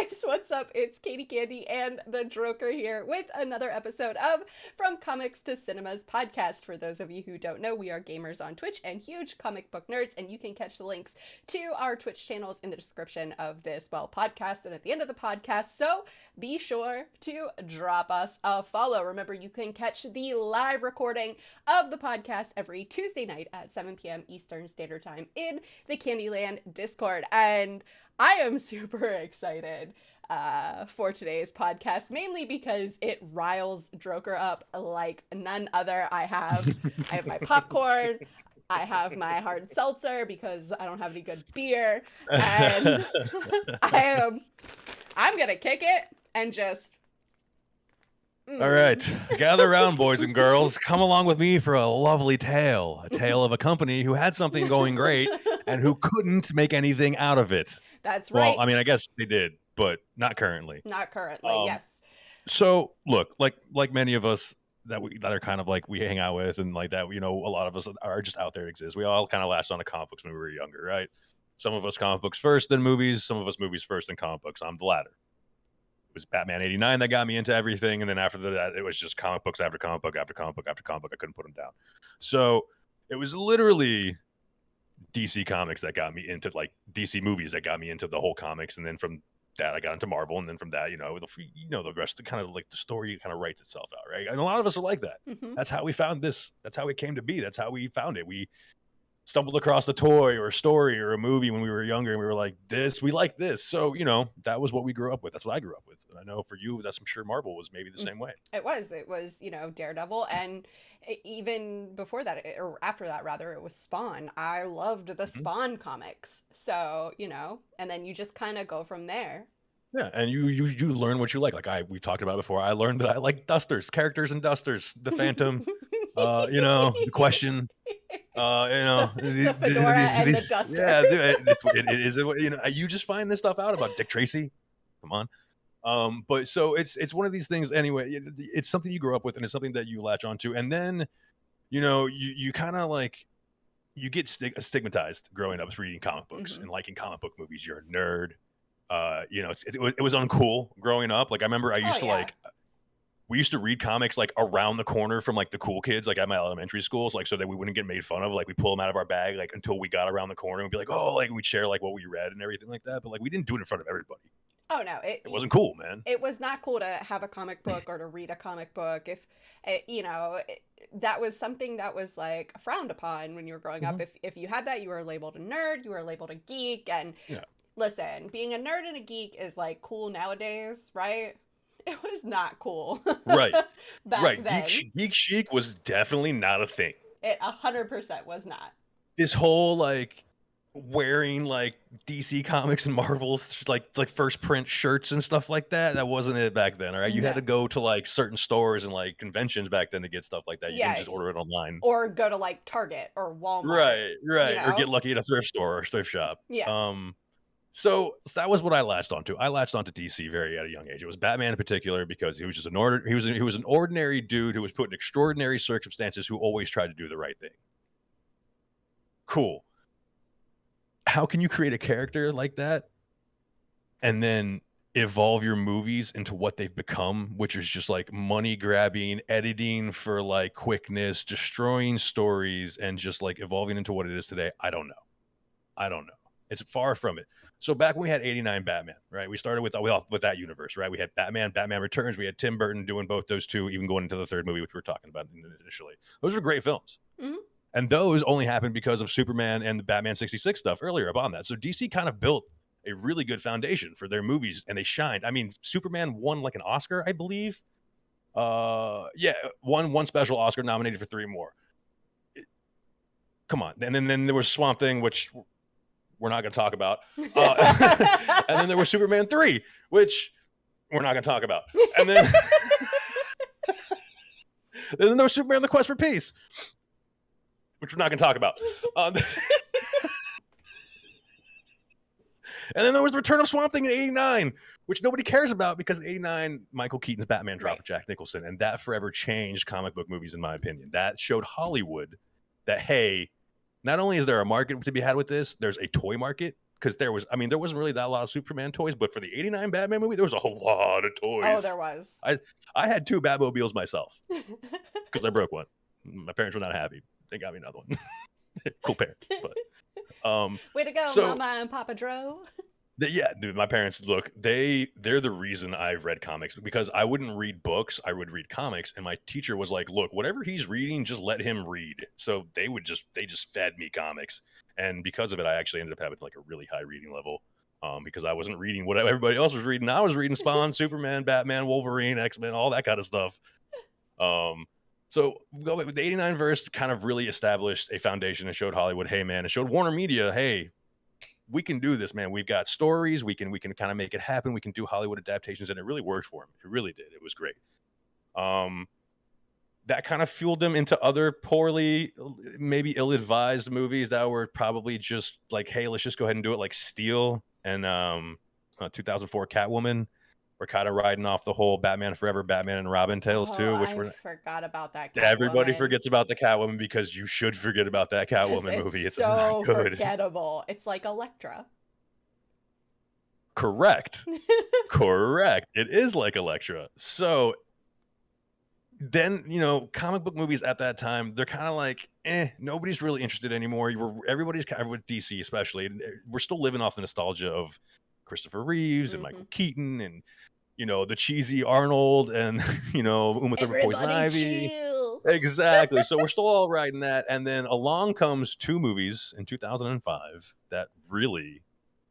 guys, what's up? It's Katie Candy and the Droker here with another episode of From Comics to Cinemas podcast. For those of you who don't know, we are gamers on Twitch and huge comic book nerds, and you can catch the links to our Twitch channels in the description of this, podcast and at the end of the podcast, so be sure to drop us a follow. Remember, you can catch the live recording of the podcast every Tuesday night at 7 p.m. Eastern Standard Time in the Candyland Discord, and I am super excited for today's podcast, mainly because it riles Droker up like none other. I have my popcorn, I have my hard seltzer because I don't have any good beer, and I'm gonna kick it and just. All right, gather around, boys and girls. Come along with me for a lovely tale. A tale of a company who had something going great and who couldn't make anything out of it. That's right. Well, I mean, I guess they did, but not currently. Not currently, yes. So, look, like many of us that are kind of like we hang out with and like that, a lot of us are just out there exist. We all kind of latched on to comic books when we were younger, right? Some of us comic books first, then movies. Some of us movies first, then comic books. I'm the latter. It was Batman '89 that got me into everything, and then after that, it was just comic books after comic book after comic book after comic book. I couldn't put them down. So it was literally DC comics that got me into, like, DC movies that got me into the whole comics, and then from that I got into Marvel, and then from that, the rest of kind of like the story kind of writes itself out, right? And a lot of us are like that. Mm-hmm. That's how we found this. That's how it came to be. That's how we found it. We stumbled across a toy or a story or a movie when we were younger, and we were like, we like this. So, that was what we grew up with. That's what I grew up with. And I know for you, I'm sure Marvel was maybe the same way. It was, Daredevil. And even before that, or after that, rather, it was Spawn. I loved the Spawn comics. So, and then you just kind of go from there. Yeah, and you learn what you like. Like we've talked about before. I learned that I like dusters, characters and dusters, the Phantom, the Question, the fedora and the duster. Yeah, it is. You just find this stuff out about Dick Tracy. Come on. But so it's one of these things anyway. It's something you grow up with, and it's something that you latch onto, and then you kind of like you get stigmatized growing up reading comic books and liking comic book movies. You're a nerd. It was uncool growing up. Like I remember I used to we used to read comics like around the corner from like the cool kids, like at my elementary schools, like so that we wouldn't get made fun of. Like we pull them out of our bag, like until we got around the corner and be like, oh, like we'd share like what we read and everything like that. But like we didn't do it in front of everybody. Oh no, it wasn't cool, man. It was not cool to have a comic book or to read a comic book. If that was something that was like frowned upon when you were growing up. If you had that, you were labeled a nerd, you were labeled a geek, and listen, being a nerd and a geek is like cool nowadays, right? It was not cool. Right. Back then. Geek chic was definitely not a thing. It 100% was not. This whole like wearing like DC Comics and Marvel's like first print shirts and stuff like that wasn't it back then, all right? You had to go to like certain stores and like conventions back then to get stuff like that. You didn't just order it online. Or go to like Target or Walmart. Right. Or get lucky at a thrift store or thrift shop. Yeah. So that was what I latched onto. I latched onto DC very at a young age. It was Batman in particular because he was just he was an ordinary dude who was put in extraordinary circumstances who always tried to do the right thing. Cool. How can you create a character like that and then evolve your movies into what they've become, which is just like money grabbing, editing for like quickness, destroying stories, and just like evolving into what it is today? I don't know. It's far from it. So back when we had '89 Batman, right? We started with that universe, right? We had Batman Returns. We had Tim Burton doing both those two, even going into the third movie, which we were talking about initially. Those were great films. Mm-hmm. And those only happened because of Superman and the Batman 66 stuff earlier upon that. So DC kind of built a really good foundation for their movies, and they shined. I mean, Superman won like an Oscar, I believe. One special Oscar, nominated for 3 more. Come on. And then there was Swamp Thing, which we're not going to talk about. And then there was Superman 3, which we're not going to talk about. And then, and then there was Superman: The Quest for Peace, which we're not going to talk about. And then there was the Return of Swamp Thing in '89, which nobody cares about because '89, Michael Keaton's Batman dropped with Jack Nicholson, and that forever changed comic book movies, in my opinion. That showed Hollywood that, hey, not only is there a market to be had with this, there's a toy market because there wasn't really that lot of Superman toys, but for the 89 Batman movie, there was a whole lot of toys. Oh, there was. I had 2 Batmobiles myself because I broke one. My parents were not happy. They got me another one. Cool parents, but way to go, Mama and Papa Dro. Yeah, dude, my parents, look, they're the reason I've read comics, because I wouldn't read books, I would read comics, and my teacher was like, look, whatever he's reading, just let him read. So they just fed me comics, and because of it, I actually ended up having like a really high reading level, because I wasn't reading what everybody else was reading. I was reading Spawn, Superman, Batman, Wolverine, X-Men, all that kind of stuff. So the 89 verse kind of really established a foundation and showed Hollywood, hey man, it showed Warner Media, hey, we can do this, man. We've got stories. We can kind of make it happen. We can do Hollywood adaptations, and it really worked for him. It really did. It was great. That kind of fueled him into other poorly, maybe ill-advised movies that were probably just like, hey, let's just go ahead and do it, like Steel and 2004 Catwoman. We're kind of riding off the whole Batman Forever, Batman and Robin tales too, which I forgot about that. Catwoman. Everybody forgets about the Catwoman, because you should forget about that Catwoman movie. It's so not good. Forgettable. It's like Elektra. Correct. Correct. It is like Elektra. So then, comic book movies at that time, they're kind of like, nobody's really interested anymore. Everybody's kind of, with DC especially, we're still living off the nostalgia of Christopher Reeves and Michael Keaton and the cheesy Arnold and Uma Thurman, Poison Ivy. Chill. Exactly. So we're still all riding that, and then along comes 2 movies in 2005 that really,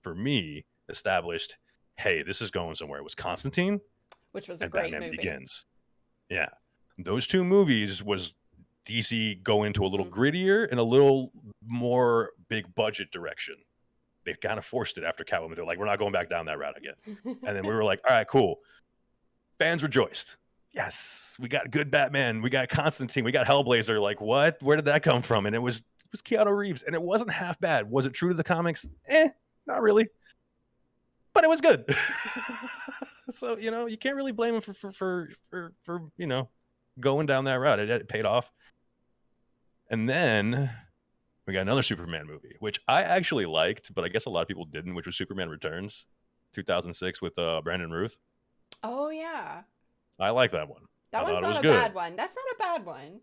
for me, established, hey, this is going somewhere. It was Constantine, which was a great Batman movie. Begins. Yeah, those 2 movies was DC go into a little grittier and a little more big budget direction. They kind of forced it after Catwoman. They're like, we're not going back down that route again. And then we were like, all right, cool. Fans rejoiced. Yes, we got good Batman. We got Constantine. We got Hellblazer. Like, what? Where did that come from? And it was Keanu Reeves. And it wasn't half bad. Was it true to the comics? Not really. But it was good. So, you can't really blame him for going down that route. It paid off. And then we got another Superman movie, which I actually liked, but I guess a lot of people didn't, which was Superman Returns, 2006 with Brandon Routh. Oh, yeah. I like that one. That one's not a bad one. That's not a bad one.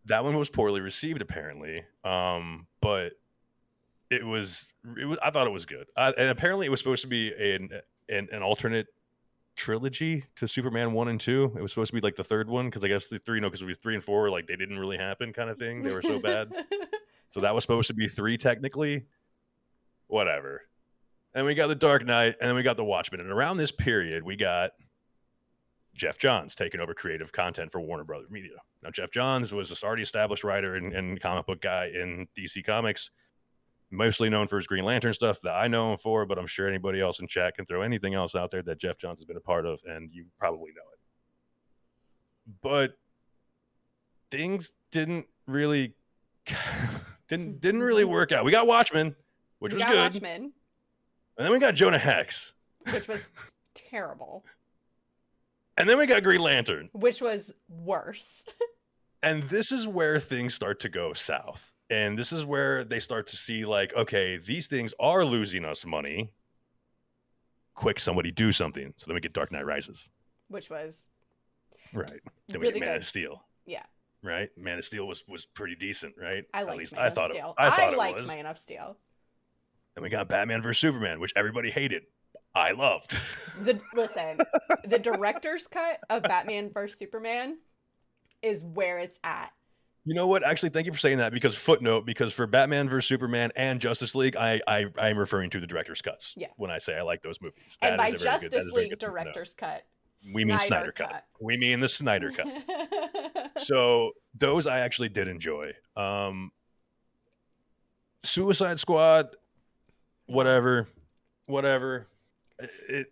That one was poorly received, apparently. But it was. I thought it was good. And apparently it was supposed to be an alternate trilogy to Superman 1 and 2. It was supposed to be like the third one, because I guess the 3, because it was 3 and 4, like they didn't really happen kind of thing. They were so bad. So that was supposed to be 3 technically. Whatever. And we got The Dark Knight, and then we got The Watchmen. And around this period, we got Jeff Johns taking over creative content for Warner Brothers Media. Now, Jeff Johns was this already established writer and comic book guy in DC Comics, mostly known for his Green Lantern stuff that I know him for, but I'm sure anybody else in chat can throw anything else out there that Jeff Johns has been a part of, and you probably know it. But things didn't really didn't really work out. We got Watchmen, which was good. Watchmen. And then we got Jonah Hex, which was terrible. And then we got Green Lantern, which was worse. And this is where things start to go south. And this is where they start to see, like, okay, these things are losing us money. Quick, somebody do something. So then we get Dark Knight Rises, which was right. Then really we get Man good. of Steel. Yeah. Right. Man of Steel was pretty decent, right? I liked At least Man I of thought Steel. it. I thought it liked was. Man of Steel. And we got Batman vs Superman, which everybody hated. I loved. Listen, the director's cut of Batman vs Superman is where it's at. You know what? Actually, thank you for saying that, because for Batman vs Superman and Justice League, I'm referring to the director's cuts. Yeah. When I say I like those movies. And by Justice League director's cut, we mean Snyder cut. We mean the Snyder cut. So those I actually did enjoy. Suicide Squad, whatever.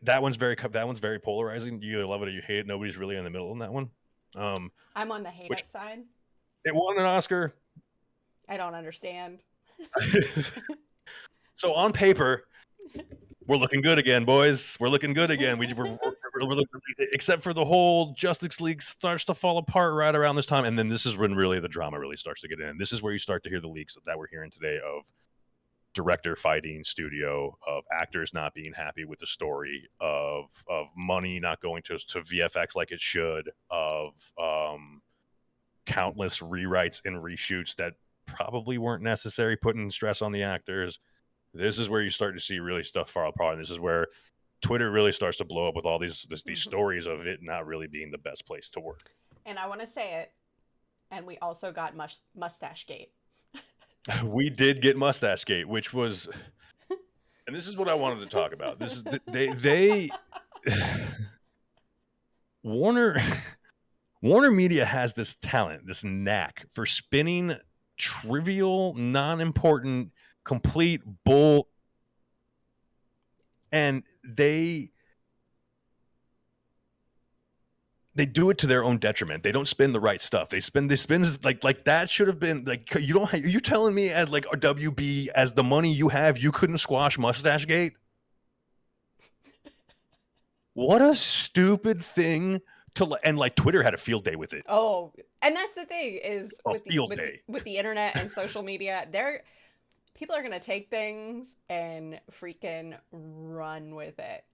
That one's very polarizing. You either love it or you hate it. Nobody's really in the middle on that one. I'm on the hate it side. It won an Oscar. I don't understand. So on paper, we're looking good again, boys. We're looking good again. We're looking, except for the whole Justice League starts to fall apart right around this time, and then this is when really the drama really starts to get in. This is where you start to hear the leaks that we're hearing today of director fighting studio, of actors not being happy with the story, of money not going to VFX like it should, of countless rewrites and reshoots that probably weren't necessary, putting stress on the actors. This is where you start to see really stuff fall apart. And this is where Twitter really starts to blow up with all these stories of it not really being the best place to work. And I want to say it. And we also got Mustache Gate. We did get Mustache Gate, which was, and this is what I wanted to talk about. This is they Warner Media has this talent, this knack for spinning trivial, non-important, complete bull, and they do it to their own detriment. They don't spin the right stuff. They spin like that should have been like, you're telling me as like a WB, as the money you have, you couldn't squash Mustache Gate? What a stupid thing to, and like Twitter had a field day with it. Oh, and that's the thing is with the internet and social media, people are going to take things and freaking run with it.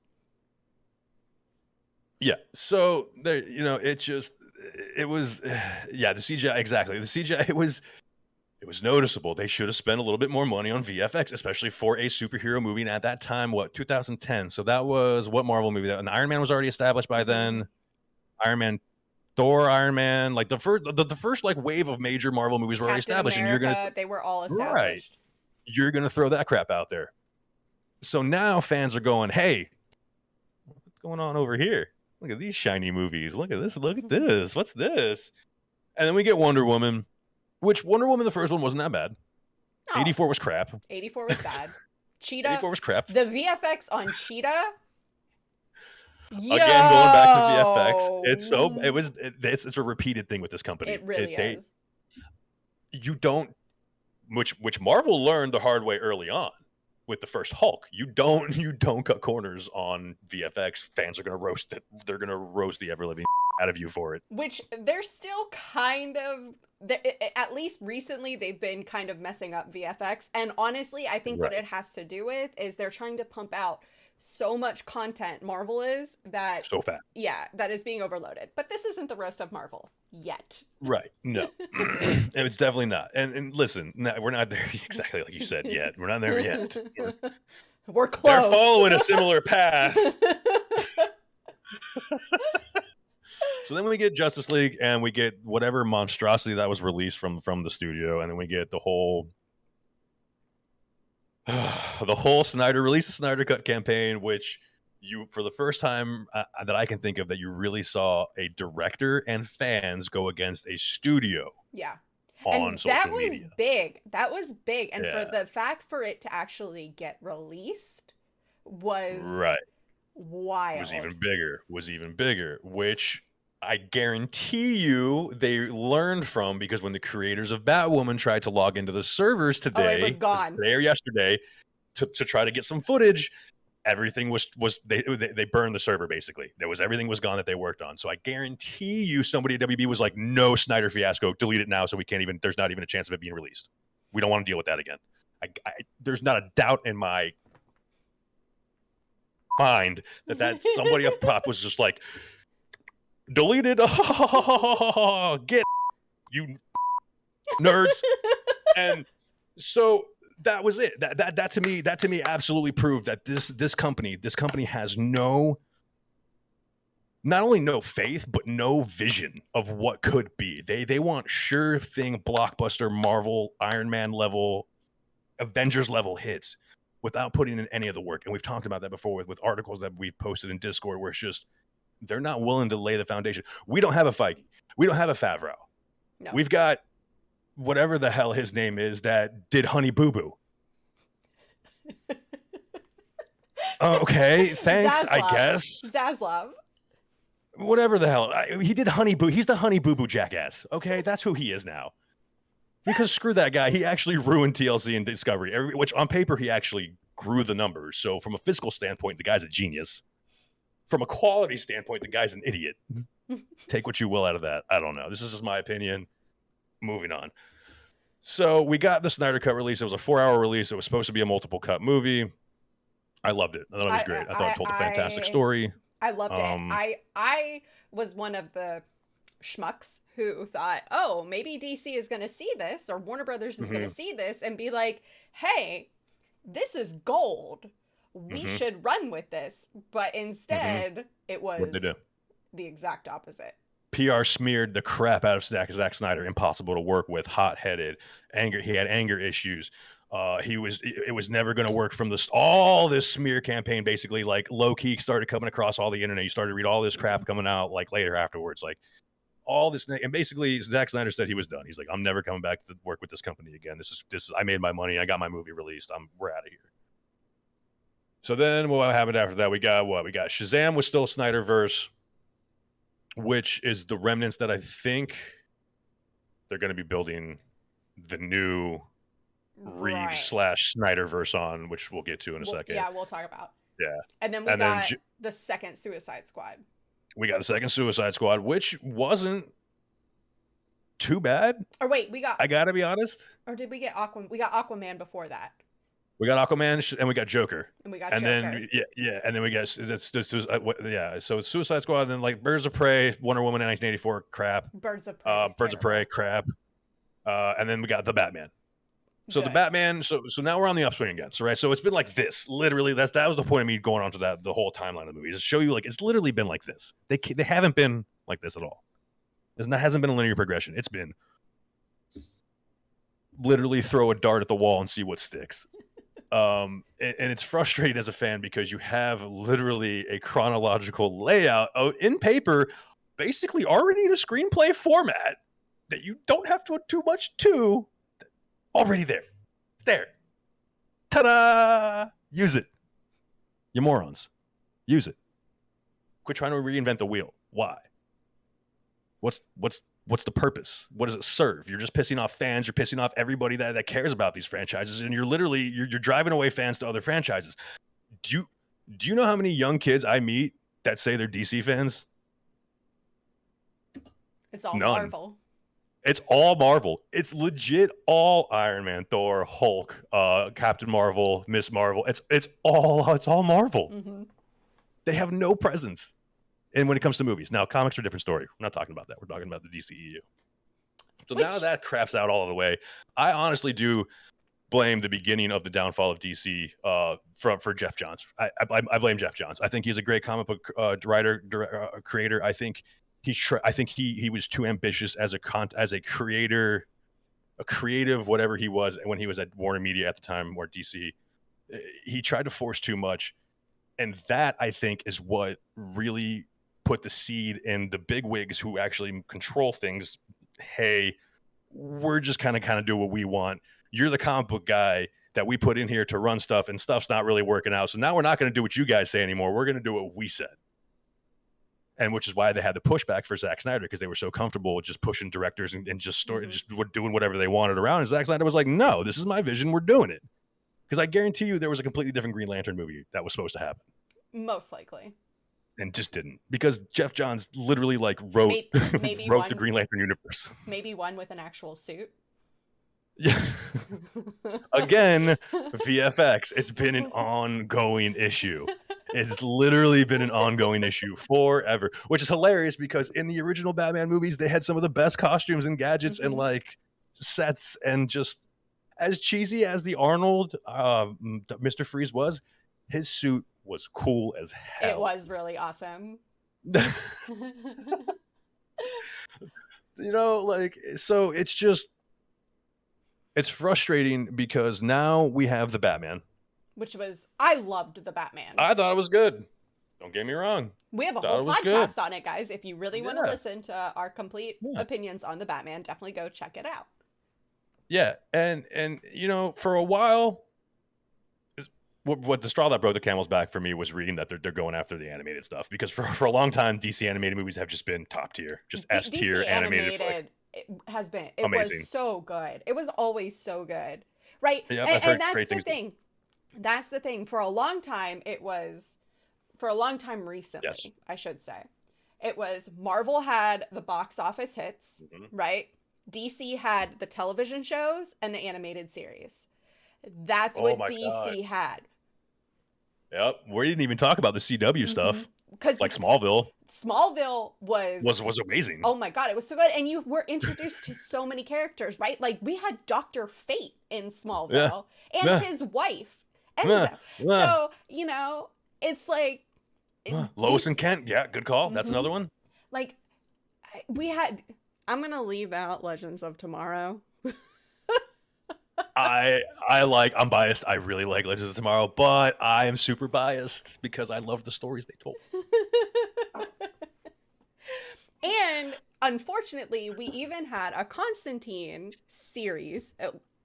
Yeah. So there, it was, yeah, the CGI, exactly. The CGI, it was noticeable. They should have spent a little bit more money on VFX, especially for a superhero movie. And at that time, 2010. So that was what Marvel movie and Iron Man was already established by then. Iron Man, Thor, Iron Man, like the first like wave of major Marvel movies were already established. America, and they were all established. Right. You're going to throw that crap out there. So now fans are going, hey, what's going on over here? Look at these shiny movies. Look at this. Look at this. What's this? And then we get Wonder Woman, which Wonder Woman, the first one, wasn't that bad. No. 84 was crap. 84 was bad. Cheetah. 84 was crap. The VFX on Cheetah. Again, going back to VFX, it's a repeated thing with this company. It really is. You don't, which Marvel learned the hard way early on. With the first Hulk, you don't cut corners on VFX. Fans are going to roast it. They're going to roast the ever-living out of you for it. Which they're still kind of, at least recently, they've been kind of messing up VFX. And honestly, I think what it has to do with is they're trying to pump out so much content, Marvel is, that so fat. Yeah, that is being overloaded. But this isn't the roast of Marvel yet. Right. No. And it's definitely not. And listen, we're not there exactly like you said yet. We're not there yet. We're close. They're following a similar path. So then we get Justice League and we get whatever monstrosity that was released from the studio, and then we get the whole Snyder release the Snyder Cut campaign, which you, for the first time that I can think of, that you really saw a director and fans go against a studio. Yeah. On social media. That was big. And for the fact for it to actually get released was wild. Was even bigger, which I guarantee you they learned from, because when the creators of Batwoman tried to log into the servers today, it was gone. Today or yesterday, to try to get some footage, everything was they burned the server. Basically, everything was gone that they worked on. So I guarantee you somebody at WB was like, no, Snyder fiasco, delete it now, so there's not even a chance of it being released. We don't want to deal with that again. There's not a doubt in my mind that somebody up top was just like, deleted. Get you nerds. And so that was it. That to me absolutely proved that this company has not only no faith, but no vision of what could be. They want sure thing blockbuster Marvel, Iron Man level, Avengers level hits without putting in any of the work. And we've talked about that before with articles that we've posted in Discord, where it's just they're not willing to lay the foundation. We don't have a Feige. We don't have a Favreau. No. We've got whatever the hell his name is that did Honey Boo Boo. Okay, thanks, Zaslav. I guess. Zaslav. Whatever the hell. He did Honey Boo. He's the Honey Boo Boo jackass. Okay, that's who he is now. Because screw that guy. He actually ruined TLC and Discovery, which on paper he actually grew the numbers. So from a fiscal standpoint, the guy's a genius. From a quality standpoint, the guy's an idiot. Take what you will out of that. I don't know. This is just my opinion. Moving on. So we got the Snyder Cut release. It was a 4-hour release. It was supposed to be a multiple cut movie. I loved it. I thought it was great. I thought it told a fantastic story. I loved it. I was one of the schmucks who thought, oh, maybe DC is going to see this, or Warner Brothers is going to see this and be like, hey, this is gold. We should run with this. But instead, it was the exact opposite. PR smeared the crap out of Zack Snyder. Impossible to work with, hot-headed, anger. He had anger issues. It was never going to work from all this smear campaign. Basically, like low key started coming across all the internet. You started to read all this crap coming out like later afterwards, like all this. And basically, Zack Snyder said he was done. He's like, I'm never coming back to work with this company again. This is. I made my money. I got my movie released. We're out of here. So then, what happened after that? We got Shazam was still Snyderverse, which is the remnants that I think they're going to be building the new Reeves / Snyderverse on, which we'll get to in a second. Yeah, we'll talk about. Yeah. And then we got the second Suicide Squad. We got the second Suicide Squad, which wasn't too bad. Or wait, I gotta be honest. Or did we get Aquaman? We got Aquaman before that. We got Aquaman and we got Joker. And we got Joker. Then and then we got So it's Suicide Squad, and then like Birds of Prey, Wonder Woman 1984 crap. Birds of Prey crap. And then we got the Batman. So the Batman. So now we're on the upswing again. So So it's been like this. Literally, that was the point of me going on to the whole timeline of the movie, is to show you like it's literally been like this. They haven't been like this at all. It hasn't been a linear progression. It's been literally throw a dart at the wall and see what sticks. And it's frustrating as a fan because you have literally a chronological layout in paper, basically already in a screenplay format that you don't have to do too much to. Already there. It's there. Ta-da! Use it. You morons. Use it. Quit trying to reinvent the wheel. Why? What's the purpose? What does it serve? You're just pissing off fans. You're pissing off everybody that cares about these franchises, and you're driving away fans to other franchises. Do you know how many young kids I meet that say they're DC fans? It's all None. Marvel. It's all Marvel. It's legit all Iron Man, Thor, Hulk, Captain Marvel, Miss Marvel. It's all Marvel. They have no presence. And when it comes to movies, now comics are a different story. We're not talking about that. We're talking about the DCEU. So now that crap's out all of the way, I honestly do blame the beginning of the downfall of DC for Jeff Johns. I blame Jeff Johns. I think he's a great comic book writer, creator. I think he was too ambitious as a creator, a creative, whatever he was when he was at Warner Media at the time, or DC. He tried to force too much, and that I think is what really put the seed in the big wigs who actually control things. Hey, we're just kind of do what we want. You're the comic book guy that we put in here to run stuff, and stuff's not really working out. So now we're not going to do what you guys say anymore. We're going to do what we said. And which is why they had the pushback for Zack Snyder, because they were so comfortable with just pushing directors and just doing whatever they wanted around. And Zack Snyder was like, no, this is my vision. We're doing it. Because I guarantee you there was a completely different Green Lantern movie that was supposed to happen. Most likely. And just didn't, because Jeff Johns literally wrote the Green Lantern universe. Maybe one with an actual suit. Yeah. Again, VFX. It's been an ongoing issue. It's literally been an ongoing issue forever, which is hilarious because in the original Batman movies, they had some of the best costumes and gadgets and sets, and just as cheesy as the Arnold Mr. Freeze was, his suit was cool as hell. It was really awesome. So it's frustrating because now we have the Batman. I loved the Batman. I thought it was good. Don't get me wrong. We have a whole podcast on it, guys. If you really want to listen to our complete opinions on the Batman, definitely go check it out. Yeah, and for a while, what the straw that broke the camel's back for me was reading that they're going after the animated stuff, because for a long time DC animated movies have just been top tier, just S tier animated flicks. It has been. It amazing. Was so good. It was always so good, right? Yeah, and that's the thing. That's the thing. For a long time recently, I should say, it was Marvel had the box office hits, right? DC had the television shows and the animated series. That's Oh what my God. DC had. Yep. We didn't even talk about the CW stuff. Because Like Smallville Smallville was was amazing. oh my God, it was so good. And you were introduced to so many characters, right? Like we had Dr. Fate in Smallville and his wife, Enzo. So, you know, it's like Lois and Kent. Yeah, good call. That's another one. Like I'm gonna leave out Legends of Tomorrow. I'm biased. I really like Legends of Tomorrow, but I am super biased because I love the stories they told. And unfortunately, we even had a Constantine series,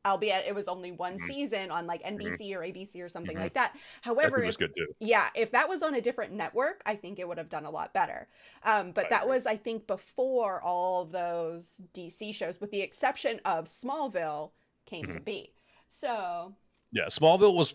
albeit it was only one season on like NBC or ABC or something like that. However, that was good too. Yeah, if that was on a different network, I think it would have done a lot better. But that was, I think, before all those DC shows, with the exception of Smallville, came to be. So yeah, Smallville was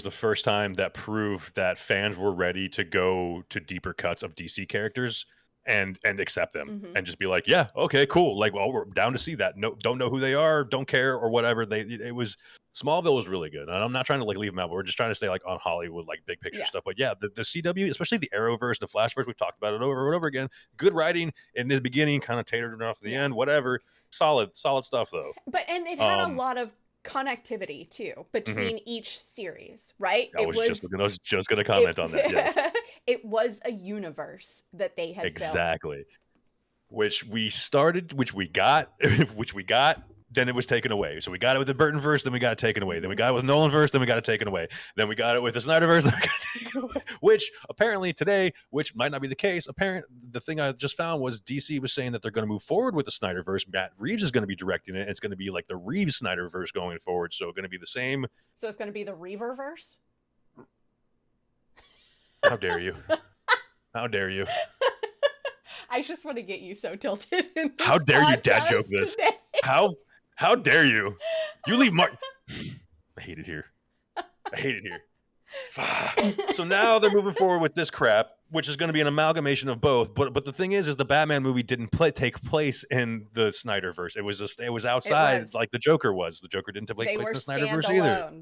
the first time that proved that fans were ready to go to deeper cuts of DC characters and accept them and just be like, yeah, okay, cool. Like, well, we're down to see that. No, don't know who they are, don't care or whatever. Smallville was really good. And I'm not trying to like leave them out, but we're just trying to stay like on Hollywood, like big picture stuff. But yeah, the CW, especially the Arrowverse, the Flashverse, we've talked about it over and over again. Good writing in the beginning, kind of tatered enough in the end, whatever. Solid stuff though. And it had a lot of connectivity too between each series, right? I was just gonna comment on that. Yes. It was a universe that they had built. Which we got, then it was taken away. So we got it with the Burtonverse, then we got it taken away. Then we got it with Nolanverse, then we got it taken away. Then we got it with the Snyderverse, then we got it taken away. Which apparently today, which might not be the case, the thing I just found was DC was saying that they're going to move forward with the Snyderverse. Matt Reeves is going to be directing it. It's going to be like the Reeves Snyderverse going forward. So going to be the same. So it's going to be the Reaververse? How dare you? How dare you? I just want to get you so tilted. How dare you dad joke this? Today. How dare you? You leave Mark. I hate it here. So now they're moving forward with this crap, which is going to be an amalgamation of both. But the thing is the Batman movie didn't take place in the Snyderverse. It was outside, like the Joker was. The Joker didn't take place in the Snyderverse either.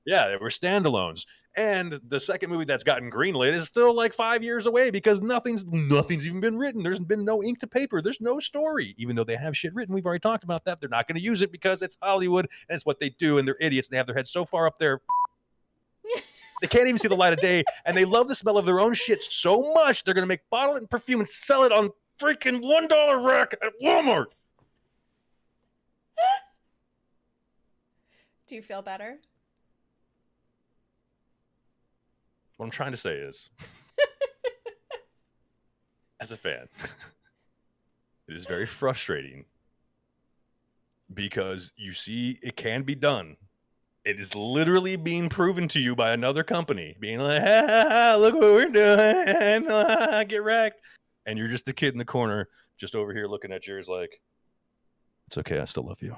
Yeah, they were standalones. And the second movie that's gotten greenlit is still like 5 years away because nothing's even been written. There's been no ink to paper. There's no story. Even though they have shit written, we've already talked about that. They're not going to use it because it's Hollywood and it's what they do. And they're idiots. They have their heads so far up there. They can't even see the light of day. And they love the smell of their own shit so much, they're going to make bottle it in perfume and sell it on freaking $1 rack at Walmart. Do you feel better? What I'm trying to say is, as a fan, it is very frustrating because you see it can be done. It is literally being proven to you by another company, being like, look what we're doing, get wrecked. And you're just the kid in the corner, just over here looking at yours like, it's okay, I still love you.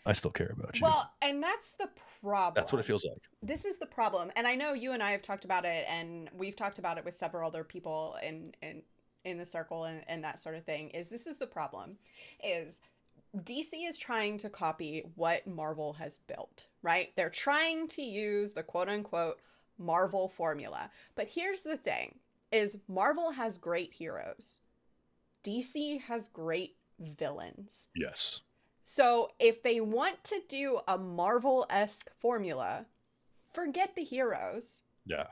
I still care about you. Well, and that's the problem. That's what it feels like. This is the problem. And I know you and I have talked about it, and we've talked about it with several other people in the circle and that sort of thing, this is the problem, is DC is trying to copy what Marvel has built, right? They're trying to use the quote-unquote Marvel formula. But here's the thing, is Marvel has great heroes. DC has great villains. Yes. So if they want to do a Marvel-esque formula, forget the heroes. Yeah.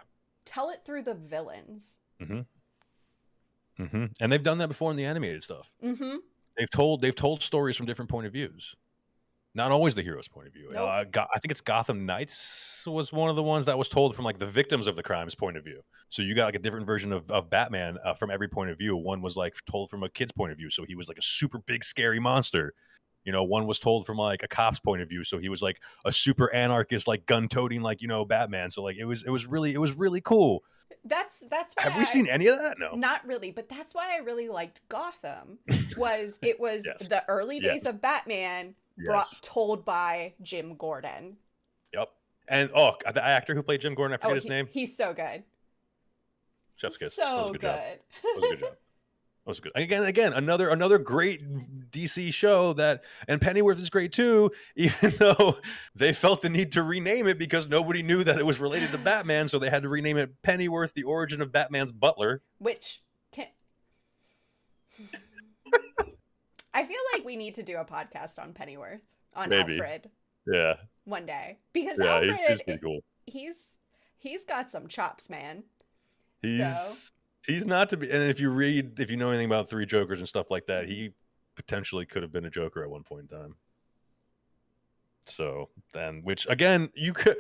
Tell it through the villains. And they've done that before in the animated stuff. They've told stories from different point of views. Not always the hero's point of view. Nope. I think it's Gotham Knights was one of the ones that was told from like the victims of the crime's point of view. So you got like a different version of Batman from every point of view. One was like told from a kid's point of view. So he was like a super big, scary monster. You know, one was told from like a cop's point of view, so he was like a super anarchist, like gun-toting, like, you know, Batman. So like it was really cool. That's why. Have we seen any of that? No, not really. But that's why I really liked Gotham. It was yes. The early days of Batman told by Jim Gordon. Yep, and the actor who played Jim Gordon, I forget his name. He's so good. Chef's kiss. So good. That was a good job. was good. Again, another great DC show and Pennyworth is great too, even though they felt the need to rename it because nobody knew that it was related to Batman, so they had to rename it Pennyworth: The Origin of Batman's Butler. Which can I feel like we need to do a podcast on Pennyworth, on Maybe. Alfred. Yeah. One day. Because Yeah, Alfred, he's pretty cool. He's got some chops, man. He's not to be, and if you know anything about Three Jokers and stuff like that, he potentially could have been a Joker at one point in time. So then, which again, you could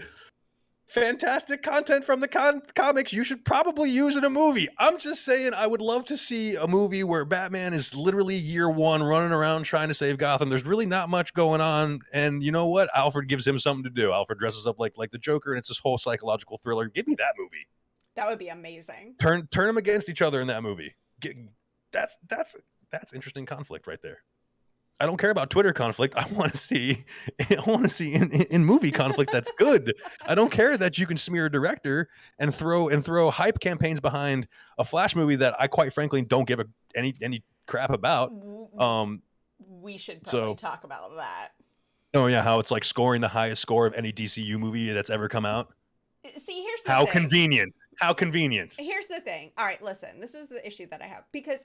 fantastic content from the comics you should probably use in a movie. I'm just saying, I would love to see a movie where Batman is literally year one running around trying to save Gotham. There's really not much going on, and you know what? Alfred gives him something to do. Alfred dresses up like the Joker, and it's this whole psychological thriller. Give me that movie. That would be amazing. Turn them against each other in that movie. That's interesting conflict right there. I don't care about Twitter conflict. I want to see in movie conflict that's good. I don't care that you can smear a director and throw hype campaigns behind a Flash movie that I quite frankly don't give any crap about. We should probably talk about that. Oh yeah, how it's like scoring the highest score of any DCU movie that's ever come out. See, here's the how thing. convenient. How convenient. Here's the thing. All right, listen. This is the issue that I have because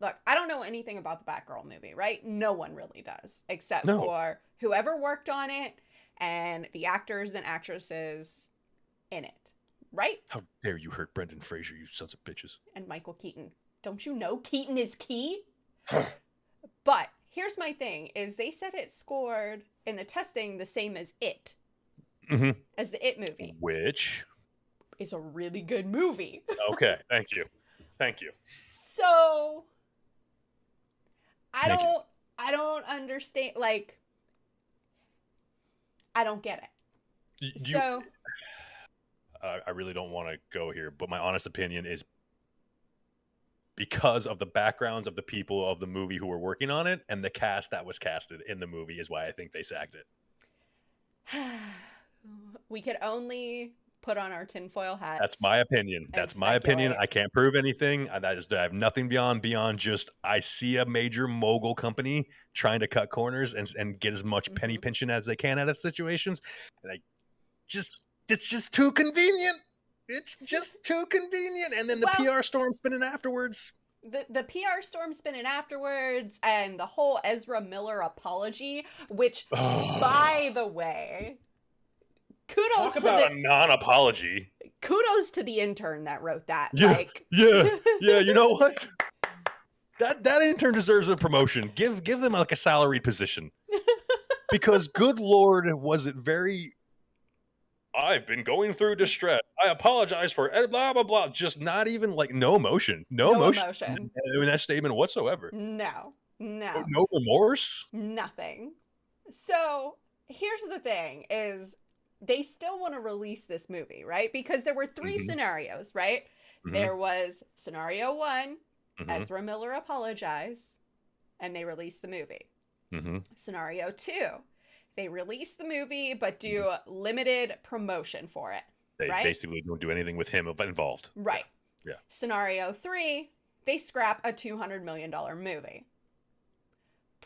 look, I don't know anything about the Batgirl movie, right? No one really does, except for whoever worked on it and the actors and actresses in it, right? How dare you hurt Brendan Fraser, you sons of bitches. And Michael Keaton. Don't you know Keaton is key? But here's my thing, is they said it scored in the testing the same as It. Mm-hmm. As the It movie. Which is a really good movie. Okay, thank you. So I don't understand, like, I don't get it. I really don't want to go here, but my honest opinion is because of the backgrounds of the people of the movie who were working on it and the cast that was casted in the movie is why I think they sacked it. We could only put on our tinfoil hats. That's my opinion. I can't prove anything. I have nothing beyond just I see a major mogul company trying to cut corners and get as much penny pinching as they can out of situations. And it's just too convenient. It's just too convenient. And then the PR storm spinning afterwards. The PR storm spinning afterwards and the whole Ezra Miller apology, which, by the way, kudos Talk about a non-apology. Kudos to the intern that wrote that. Yeah, yeah. You know what? That intern deserves a promotion. Give them like a salaried position. Because good Lord, was it very... I've been going through distress. I apologize for blah, blah, blah. Just not even like no emotion. No emotion in that statement whatsoever. No. No remorse. Nothing. So here's the thing is they still want to release this movie, right? Because there were three scenarios, right? There was scenario one, Ezra Miller apologized, and they released the movie. Scenario two, they release the movie, but do limited promotion for it. They basically don't do anything with him involved. Right. Yeah. Scenario three, they scrap a $200 million movie.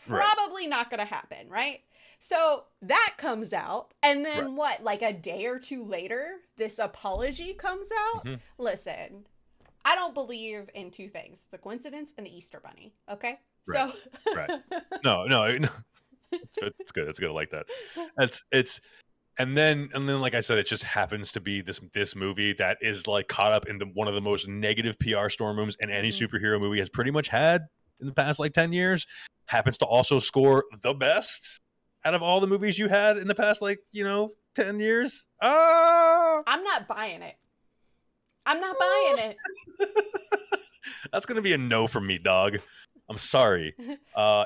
Probably not going to happen, right? So that comes out, and then what, like a day or two later, this apology comes out? Listen, I don't believe in two things, the coincidence and the Easter Bunny, okay? Right. So No. It's good. It's good. I like that. And then like I said, it just happens to be this movie that is like caught up in one of the most negative PR storm rooms in any superhero movie has pretty much had in the past like 10 years. Happens to also score the best out of all the movies you had in the past 10 years. I'm not buying it. That's gonna be a no from me, dog. I'm sorry.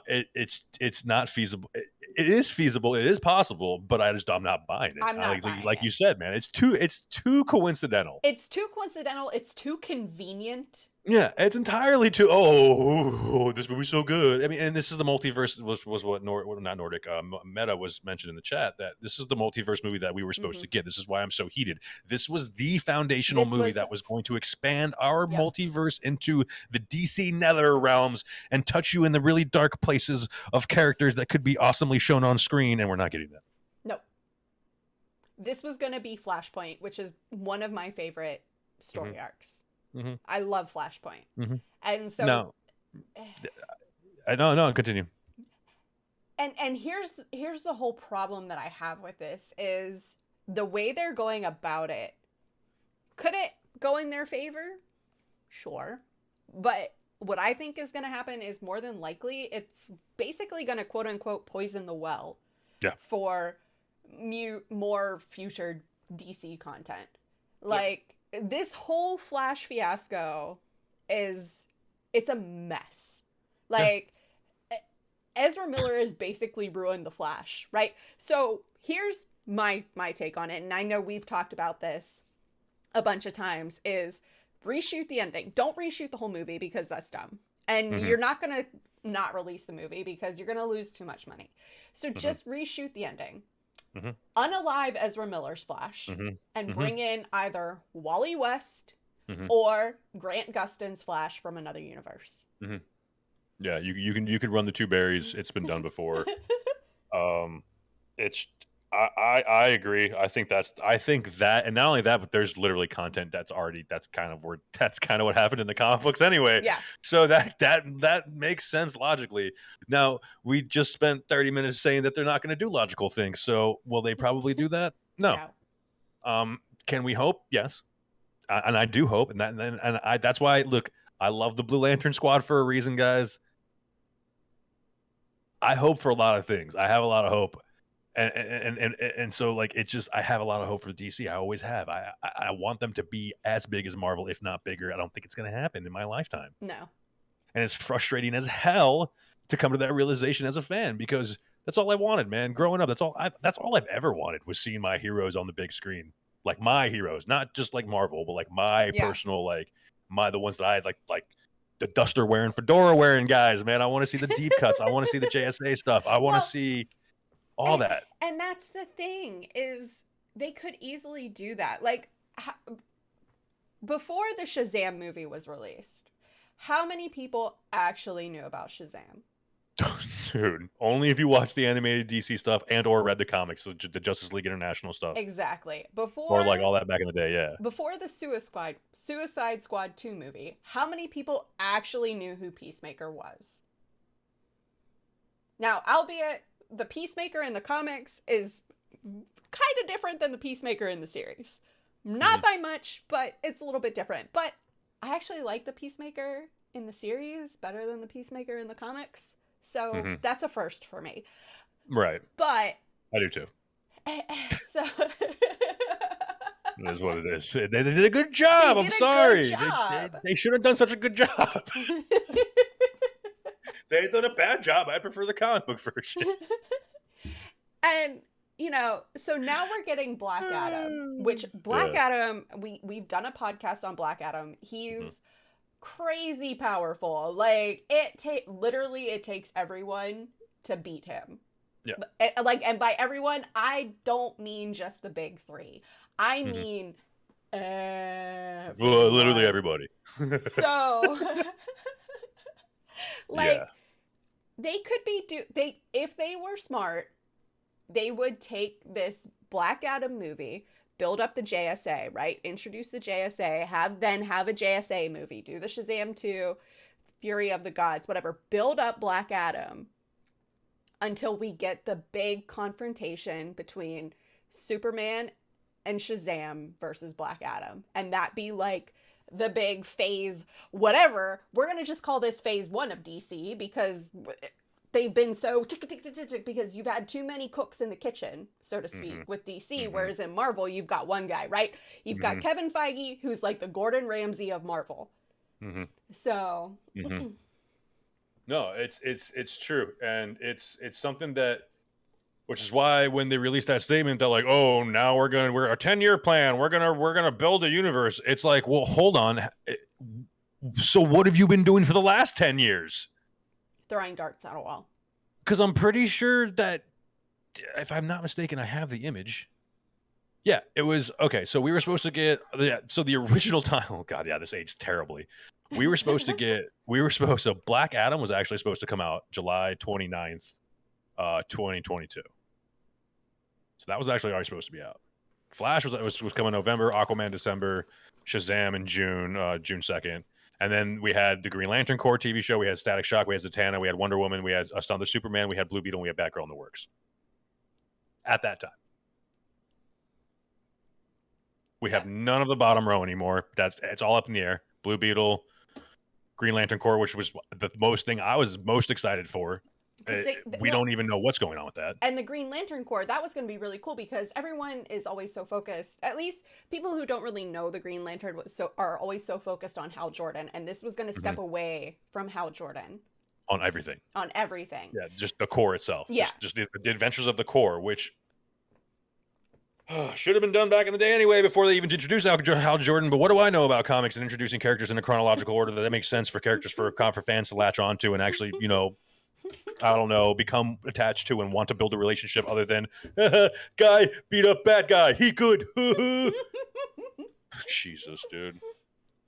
It's not feasible. It is feasible. It is possible, but I'm not buying it. I'm not buying like it. You said, man. It's too coincidental. It's too coincidental. It's too convenient. Yeah, it's entirely too. Oh, this movie's so good. I mean, and this is the multiverse. Was what not Nordic. Meta was mentioned in the chat that this is the multiverse movie that we were supposed to get. This is why I'm so heated. This was the foundational movie that was going to expand our multiverse into the DC Nether realms and touch you in the really dark places of characters that could be awesomely shown on screen, and we're not getting that. No. This was going to be Flashpoint, which is one of my favorite story arcs. I love Flashpoint. And so no, continue. And here's the whole problem that I have with this is the way they're going about it. Could it go in their favor? Sure. But what I think is going to happen is more than likely it's basically going to quote unquote poison the well for more future DC content. Like this whole Flash fiasco it's a mess. Like Ezra Miller has basically ruined the Flash, right? So here's my take on it, and I know we've talked about this a bunch of times, is reshoot the ending. Don't reshoot the whole movie because that's dumb. And you're not going to not release the movie because you're going to lose too much money. So just reshoot the ending. Unalive Ezra Miller's Flash and bring in either Wally West or Grant Gustin's Flash from another universe. Yeah, you could run the two berries. It's been done before. It's I agree. I think that, and not only that, but there's literally content that's kind of what happened in the comic books anyway. Yeah. So that makes sense logically. Now we just spent 30 minutes saying that they're not going to do logical things. So will they probably do that? No. Can we hope? Yes. And I do hope, and that's why. Look, I love the Blue Lantern Squad for a reason, guys. I hope for a lot of things. I have a lot of hope. And so like it just I have a lot of hope for DC. I always have. I want them to be as big as Marvel, if not bigger. I don't think it's going to happen in my lifetime. No. And it's frustrating as hell to come to that realization as a fan, because that's all I wanted, man. Growing up, that's all I've ever wanted, was seeing my heroes on the big screen. Like my heroes, not just like Marvel, but like my personal, like the ones that I had, like the duster wearing, fedora wearing guys, man. I want to see the deep cuts. I want to see the JSA stuff. I want to see all that. And that's the thing, is they could easily do that. Like before the Shazam movie was released, how many people actually knew about Shazam? Dude, only if you watch the animated DC stuff and or read the comics, the Justice League International stuff. Exactly. Or like all that back in the day, yeah. Before the Suicide Squad 2 movie, how many people actually knew who Peacemaker was? Now, albeit the Peacemaker in the comics is kind of different than the Peacemaker in the series. Not by much, but it's a little bit different. But I actually like the Peacemaker in the series better than the Peacemaker in the comics. So that's a first for me. Right. But I do too. So it is what it is. They did a good job. I'm sorry. They should have done such a good job. They've done a bad job. I prefer the comic book version. And so now we're getting Black Adam, which Adam, we've done a podcast on Black Adam. He's crazy powerful. Like it takes everyone to beat him. Yeah. And by everyone, I don't mean just the big three. I mean everyone. Literally everybody. So they could if they were smart, they would take this Black Adam movie, build up the JSA, right? Introduce the JSA, have a JSA movie, do the Shazam 2, Fury of the Gods, whatever. Build up Black Adam until we get the big confrontation between Superman and Shazam versus Black Adam. And that be like the big phase, whatever. We're going to just call this phase 1 of DC because they've been so because you've had too many cooks in the kitchen, so to speak, with DC, whereas in Marvel, you've got one guy, right? You've got Kevin Feige, who's like the Gordon Ramsay of Marvel. So... No, it's true. And it's something that, which is why when they released that statement, they're like, oh, now we're a 10-year plan. We're going to build a universe. It's like, well, hold on. So what have you been doing for the last 10 years? Throwing darts at a wall. Because I'm pretty sure that, if I'm not mistaken, I have the image. Yeah, it was okay. So we were supposed to get the original time. Oh God, yeah, this aged terribly. We were supposed to Black Adam was actually supposed to come out July 29th, 2022. So that was actually already supposed to be out. Flash was coming November, Aquaman December, Shazam in June, June 2nd. And then we had the Green Lantern Corps TV show, we had Static Shock, we had Zatanna, we had Wonder Woman, we had Us on the Superman, we had Blue Beetle, and we had Batgirl in the works. At that time. We have none of the bottom row anymore. It's all up in the air. Blue Beetle, Green Lantern Corps, which was the thing I was most excited for. We don't even know what's going on with that. And the Green Lantern Corps, that was going to be really cool because everyone is always so focused. At least people who don't really know the Green Lantern are always so focused on Hal Jordan. And this was going to step away from Hal Jordan. On everything. On everything. Yeah, just the Corps itself. Yeah. Just the adventures of the Corps, which should have been done back in the day anyway before they even introduced Hal Jordan. But what do I know about comics and introducing characters in a chronological order that makes sense for characters for fans to latch onto and actually, I don't know, become attached to and want to build a relationship other than guy beat up bad guy. He good. Jesus, dude.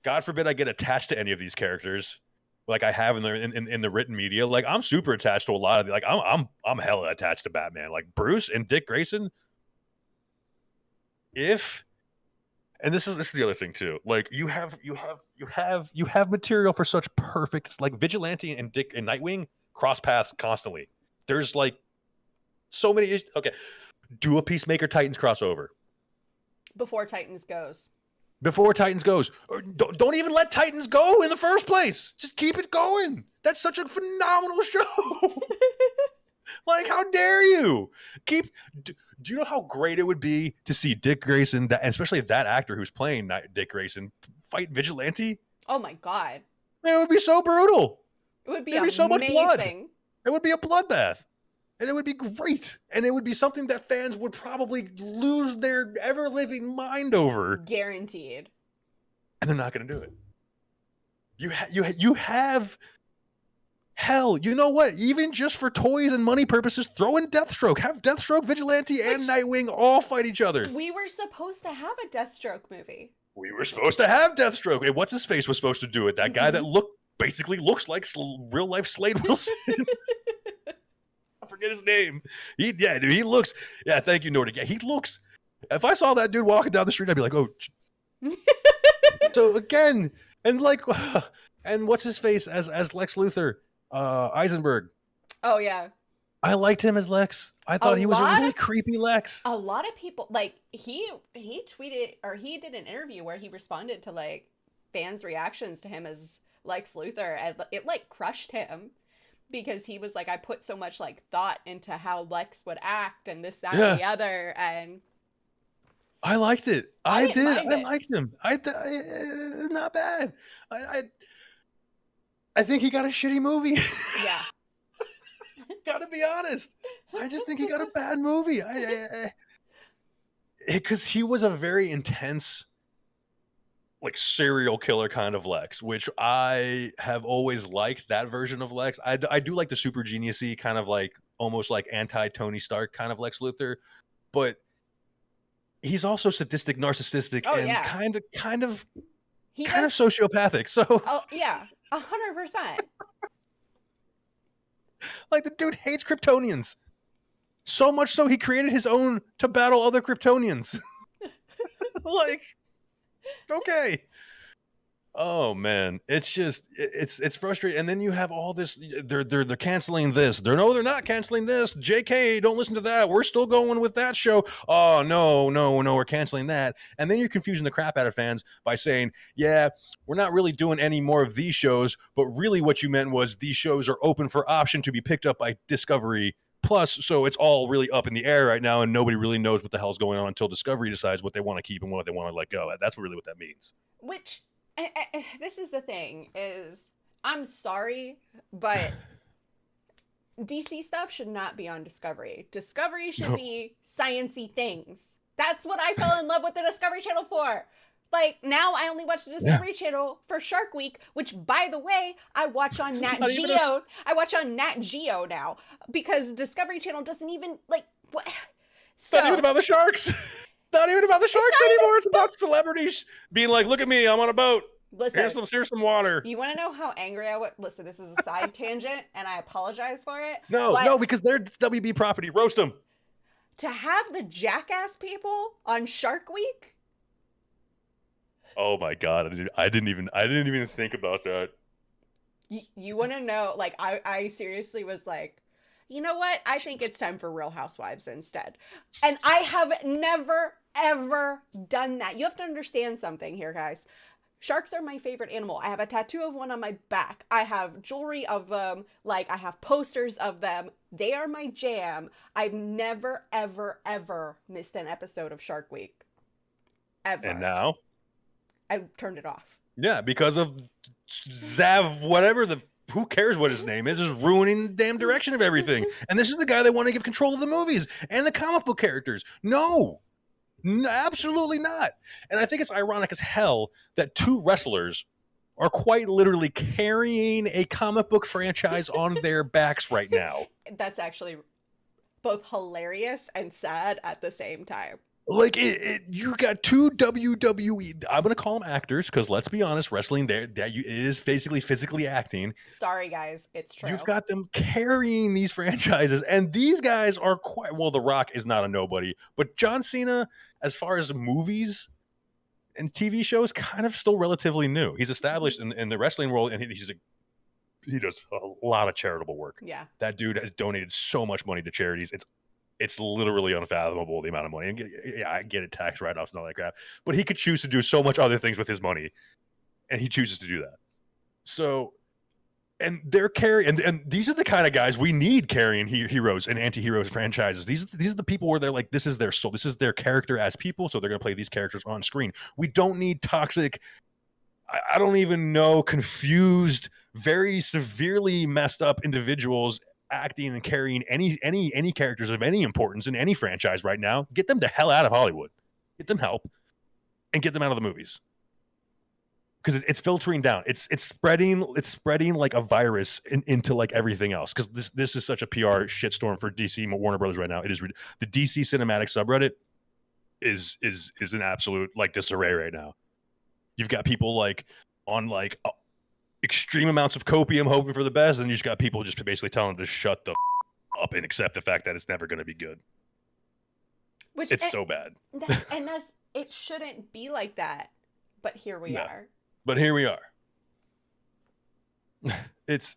God forbid I get attached to any of these characters like I have in the written media. Like I'm super attached to a lot of like I'm hella attached to Batman. Like Bruce and Dick Grayson. And this is the other thing too. Like you have material for such perfect, like Vigilante and Dick and Nightwing cross paths constantly. There's like so many. Okay, do a Peacemaker Titans crossover before Titans goes. Or don't even let Titans go in the first place. Just keep it going. That's such a phenomenal show. Like, how dare you? Do you know how great it would be to see Dick Grayson, and especially that actor who's playing Dick Grayson, fight Vigilante? Oh my God. It would be so brutal. It would be amazing. So much blood. It would be a bloodbath. And it would be great. And it would be something that fans would probably lose their ever-living mind over. Guaranteed. And they're not going to do it. You have... Hell, you know what? Even just for toys and money purposes, throw in Deathstroke. Have Deathstroke, Vigilante, and Nightwing all fight each other. We were supposed to have a Deathstroke movie. We were supposed to have Deathstroke. And what's his face was supposed to do it? That guy that basically looks like real life Slade Wilson. I forget his name. He looks. Yeah, thank you, Nordic. Yeah, he looks. If I saw that dude walking down the street, I'd be like, oh. So again, and like, and what's his face as Lex Luthor? Eisenberg. Oh yeah. I liked him as Lex. I thought he was a really creepy Lex. A lot of people like he tweeted or he did an interview where he responded to like fans' reactions to him as Lex Luthor, and it like crushed him because he was like, I put so much like thought into how Lex would act and this, that, and the other, and I liked it. I did. I liked him. Not bad. I think he got a shitty movie. Yeah. Gotta be honest. I just think he got a bad movie. Because he was a very intense, like serial killer kind of Lex, which I have always liked that version of Lex. I do like the super genius-y kind of like almost like anti-Tony Stark kind of Lex Luthor, but he's also sadistic, narcissistic, and kind of sociopathic. So yeah, 100%. Like the dude hates Kryptonians. So much so he created his own to battle other Kryptonians. Like, okay. Oh man, it's just it's frustrating. And then you have all this. They're canceling this. They're not canceling this. JK, don't listen to that. We're still going with that show. Oh no, we're canceling that. And then you're confusing the crap out of fans by saying, yeah, we're not really doing any more of these shows. But really, what you meant was these shows are open for option to be picked up by Discovery Plus. So it's all really up in the air right now, and nobody really knows what the hell's going on until Discovery decides what they want to keep and what they want to let go. That's really what that means. Which. This is the thing is I'm sorry, but DC stuff should not be on Discovery. Discovery should be science-y things. That's what I fell in love with the Discovery Channel for. Like, now I only watch the Yeah. Discovery Channel for Shark Week, which, by the way, I watch on Nat Geo. I watch on Nat Geo now because Discovery Channel doesn't even, like, what? It's not even about the sharks. Not even about the sharks anymore. It's about celebrities being like, look at me, I'm on a boat. Listen, Here's some water. you want to know how angry I was? Listen, this is a side tangent, and I apologize for it. No, because they're WB property. Roast them. To have the jackass people on Shark Week? Oh my god, I didn't even think about that. You want to know? Like, I seriously was like, you know what? I think it's time for Real Housewives instead. And I have never, ever done that. You have to understand something here, guys. Sharks are my favorite animal. I have a tattoo of one on my back. I have jewelry of them. Like, I have posters of them. They are my jam. I've never, ever, ever missed an episode of Shark Week. Ever. And now? I turned it off. Yeah, because of Zav, whatever who cares what his name is ruining the damn direction of everything. And this is the guy that want to give control of the movies and the comic book characters. No, absolutely not. And I think it's ironic as hell that two wrestlers are quite literally carrying a comic book franchise on their backs right now. That's actually both hilarious and sad at the same time. Like you got two WWE. I'm gonna call them actors because let's be honest, wrestling that is basically physically acting. Sorry, guys, it's true. You've got them carrying these franchises, and these guys are quite well. The Rock is not a nobody, but John Cena, as far as movies and TV shows, kind of still relatively new. He's established in the wrestling world, and he does a lot of charitable work. Yeah, that dude has donated so much money to charities. It's literally unfathomable the amount of money. And yeah, I get it, tax write-offs and all that crap. But he could choose to do so much other things with his money, and he chooses to do that. So, and they're carrying, and these are the kind of guys we need carrying heroes and anti-heroes franchises. These are the people where they're like, this is their soul, this is their character as people, so they're going to play these characters on screen. We don't need toxic, I don't even know, confused, very severely messed up individuals acting and carrying any characters of any importance in any franchise right now. Get them the hell out of Hollywood. Get them help and get them out of the movies. Because it's filtering down. It's spreading like a virus into like everything else. Because this is such a PR shitstorm for DC Warner Brothers right now. It is the DC cinematic subreddit is an absolute like disarray right now. You've got people like on like extreme amounts of copium hoping for the best, and you just got people just basically telling them to shut the up and accept the fact that it's never going to be good. It's so bad. It shouldn't be like that, but here we are. But here we are. It's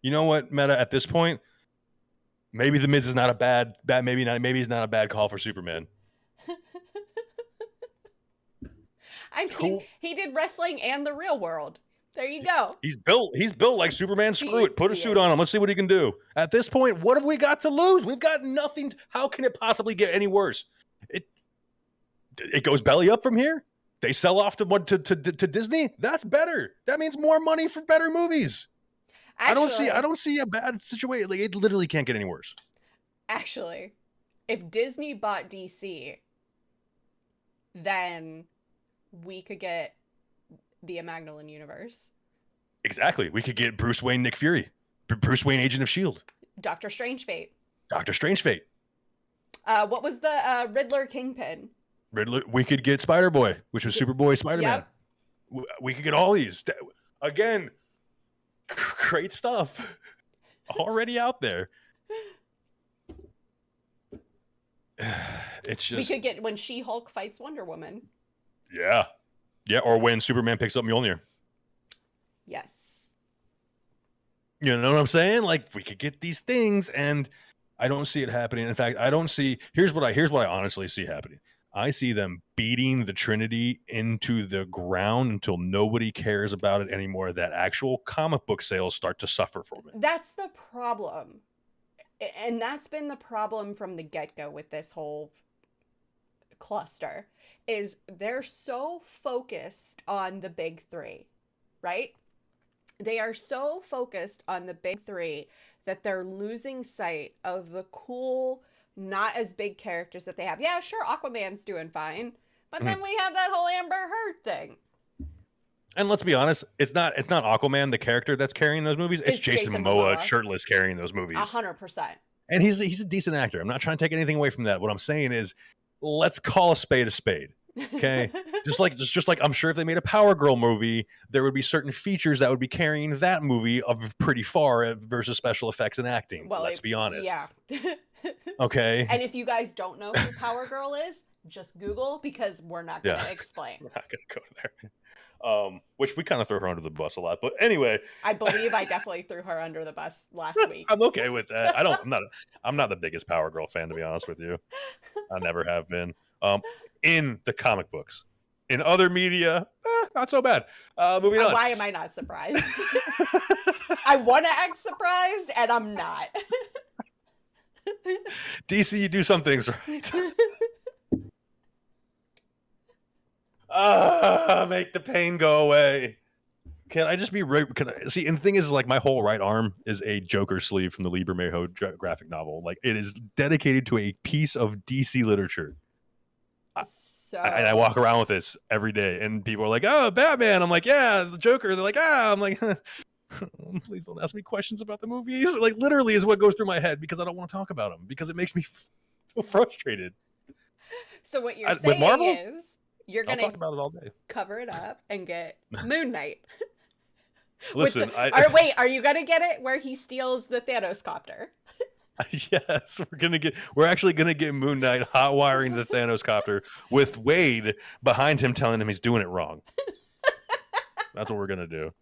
you know what, Meta, at this point, maybe the Miz is not a bad maybe he's not a bad call for Superman. I mean, cool. He did wrestling and the real world. There you go. He's built like Superman. Screw it. Put a suit on him. Let's see what he can do. At this point, what have we got to lose? We've got nothing. How can it possibly get any worse? It goes belly up from here. They sell off to Disney. That's better. That means more money for better movies. Actually, I don't see a bad situation. Like, it literally can't get any worse. Actually, if Disney bought DC, then we could get the Magdalene universe. Exactly. We could get Bruce Wayne, Nick Fury, Bruce Wayne, Agent of S.H.I.E.L.D. Doctor Strange Fate. What was the Riddler Kingpin? Riddler. We could get Spider-Boy, which was Superboy Spider-Man. Yep. We could get all these. Again, great stuff already out there. It's just... We could get when She-Hulk fights Wonder Woman. Yeah. Or when Superman picks up Mjolnir. Yes. You know what I'm saying? Like, we could get these things, and I don't see it happening. In fact, I don't see. Here's what I honestly see happening. I see them beating the Trinity into the ground until nobody cares about it anymore. That actual comic book sales start to suffer from it. That's the problem. And that's been the problem from the get-go with this whole cluster, is they're so focused on the big three, right? They are so focused on the big three that they're losing sight of the cool not as big characters that they have. Yeah, sure, Aquaman's doing fine, but then we have that whole Amber Heard thing. And let's be honest, it's not Aquaman, the character that's carrying those movies. It's Jason Momoa shirtless carrying those movies. 100%. And he's a decent actor. I'm not trying to take anything away from that. What I'm saying is, let's call a spade. Okay, just like I'm sure if they made a Power Girl movie, there would be certain features that would be carrying that movie of pretty far versus special effects and acting. Well, let's be honest. Yeah. Okay. And if you guys don't know who Power Girl is, just Google, because we're not going to explain. We're not going to go there. Which we kind of throw her under the bus a lot, but anyway, I believe I definitely threw her under the bus last week. I'm okay with that. I'm not the biggest Power Girl fan, to be honest with you. I never have been. In the comic books, in other media, not so bad. Moving on. Why am I not surprised? I want to act surprised, and I'm not. DC, you do some things right. Make the pain go away. Can I just be right? See, and the thing is, like, my whole right arm is a Joker sleeve from the Lieber Mayhew graphic novel. Like, it is dedicated to a piece of DC literature. And I walk around with this every day, and people are like, "Oh, Batman!" I'm like, "Yeah, the Joker." They're like, "Ah!" I'm like, "Please don't ask me questions about the movies." Like, literally, is what goes through my head because I don't want to talk about them because it makes me so frustrated. So what you're saying Marvel, is you're gonna talk about it all day. Cover it up and get Moon Knight. Listen, are you gonna get it where he steals the Thanos copter? Yes, we're actually gonna get Moon Knight hot wiring the Thanos copter with Wade behind him telling him he's doing it wrong. That's what we're gonna do.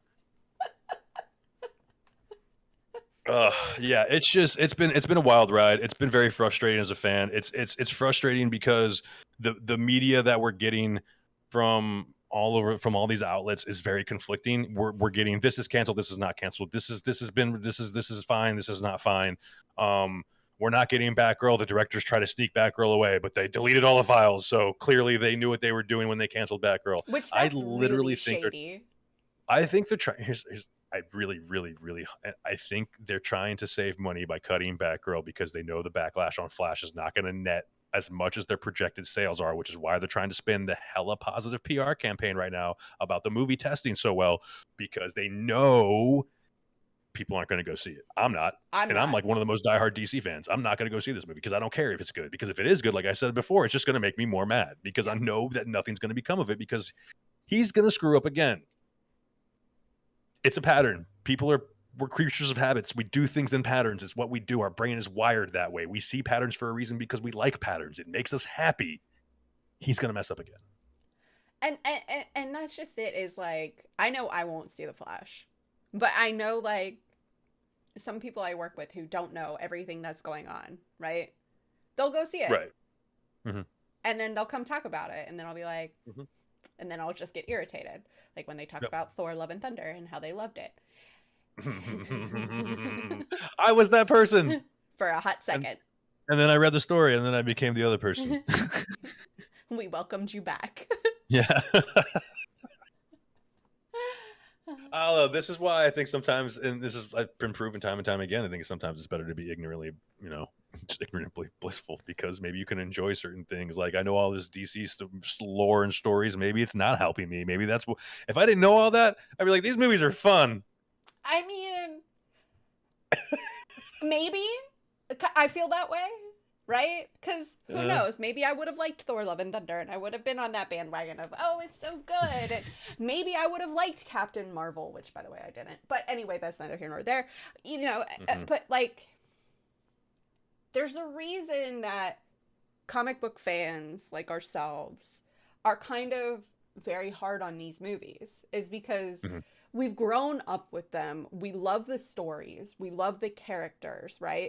Yeah, it's been a wild ride. It's been very frustrating as a fan. It's frustrating because the media that we're getting from all these outlets is very conflicting. We're getting this is canceled, this is not canceled, this is fine, this is not fine. We're not getting Batgirl. The directors try to sneak Batgirl away, but they deleted all the files, so clearly they knew what they were doing when they canceled Batgirl. Which I literally really think shady. I think they're trying. I really I think they're trying to save money by cutting Batgirl because they know the backlash on Flash is not going to net as much as their projected sales are, which is why they're trying to spin the hella positive PR campaign right now about the movie testing so well, because they know people aren't going to go see it. I'm not. I'm like one of the most diehard DC fans. I'm not going to go see this movie because I don't care if it's good, because if it is good, like I said before, it's just going to make me more mad because I know that nothing's going to become of it because he's going to screw up again. It's a pattern. We're creatures of habits. We do things in patterns. It's what we do. Our brain is wired that way. We see patterns for a reason because we like patterns. It makes us happy. He's going to mess up again. And that's just it, is like, I know I won't see The Flash, but I know, like, some people I work with who don't know everything that's going on, right? They'll go see it. Right. Mm-hmm. And then they'll come talk about it. And then I'll be like, and then I'll just get irritated. Like when they talk about Thor, Love and Thunder and how they loved it. I was that person. For a hot second. And then I read the story and then I became the other person. We welcomed you back. Yeah. I don't know. This is why I think sometimes, and this is I've been proven time and time again, I think sometimes it's better to be ignorantly blissful, because maybe you can enjoy certain things. Like, I know all this DC lore and stories. Maybe it's not helping me. Maybe that's what, if I didn't know all that, I'd be like, these movies are fun. I mean, maybe I feel that way. Right? Because who knows? Maybe I would have liked Thor, Love and Thunder, and I would have been on that bandwagon of, oh, it's so good. And maybe I would have liked Captain Marvel, which, by the way, I didn't. But anyway, that's neither here nor there. You know, but, like, there's a reason that comic book fans like ourselves are kind of very hard on these movies, is because we've grown up with them. We love the stories. We love the characters, right?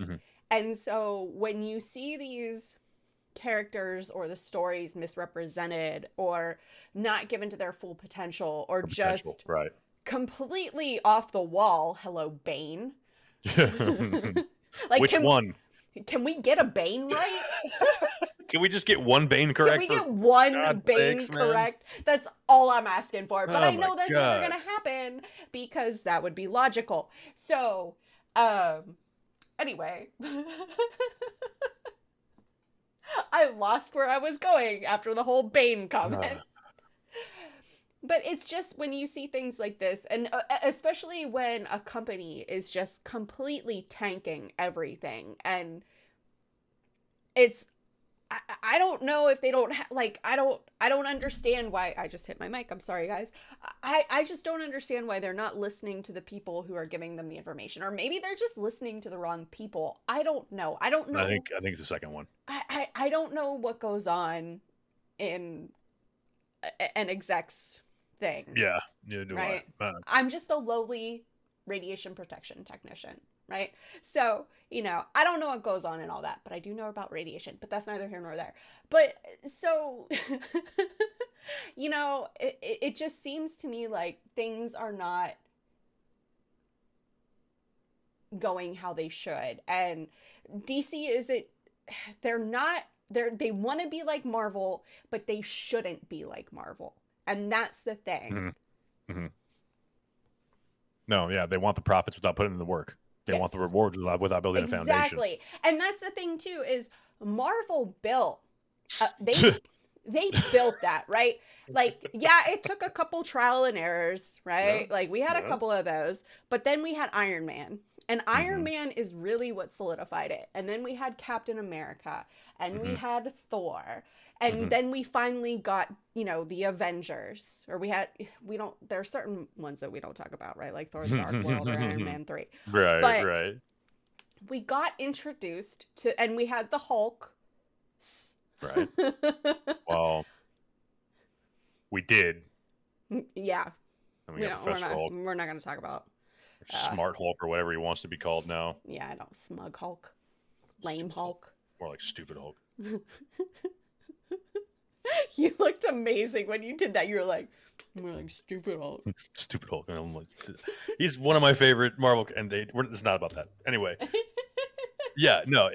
And so when you see these characters or the stories misrepresented or not given to their full potential, or just completely off the wall, hello, Bane. Like, which one? Can we get a Bane right? Can we just get one Bane correct? Can we get one Bane correct? That's all I'm asking for. But I know that's never going to happen because that would be logical. So, anyway, I lost where I was going after the whole Bane comment. But it's just when you see things like this, and especially when a company is just completely tanking everything, and it's, I don't know if they don't like, I don't understand why. I just hit my mic. I'm sorry, guys. I just don't understand why they're not listening to the people who are giving them the information, or maybe they're just listening to the wrong people. I don't know. I don't know. I think it's the second one. I don't know what goes on in an exec's thing. Yeah, neither do right? I. I'm just a lowly radiation protection technician, right? So, I don't know what goes on and all that, but I do know about radiation, but that's neither here nor there. But so, it just seems to me like things are not going how they should. And DC isn't, they want to be like Marvel, but they shouldn't be like Marvel. And that's the thing. Mm-hmm. Mm-hmm. No, yeah, they want the profits without putting in the work. They want the rewards without building a foundation. Exactly. And that's the thing too, is Marvel built, they built that, right? Like, yeah, it took a couple trial and errors, right? Yeah. Like we had a couple of those, but then we had Iron Man. And Iron Man is really what solidified it. And then we had Captain America, and we had Thor. And then we finally got, the Avengers, or there are certain ones that we don't talk about, right? Like Thor: The Dark World or Iron Man 3. Right. We got introduced to, and we had the Hulk. Right. Well, we did. Yeah. And we got Professor Hulk. We're not going to talk about Smart Hulk, or whatever he wants to be called now. Yeah, I don't. Smug Hulk. Lame Hulk. More like Stupid Hulk. You looked amazing when you did that. You were like, more like Stupid Hulk. Stupid Hulk. And I'm like, he's one of my favorite Marvel, and it's not about that. Anyway. Yeah, no,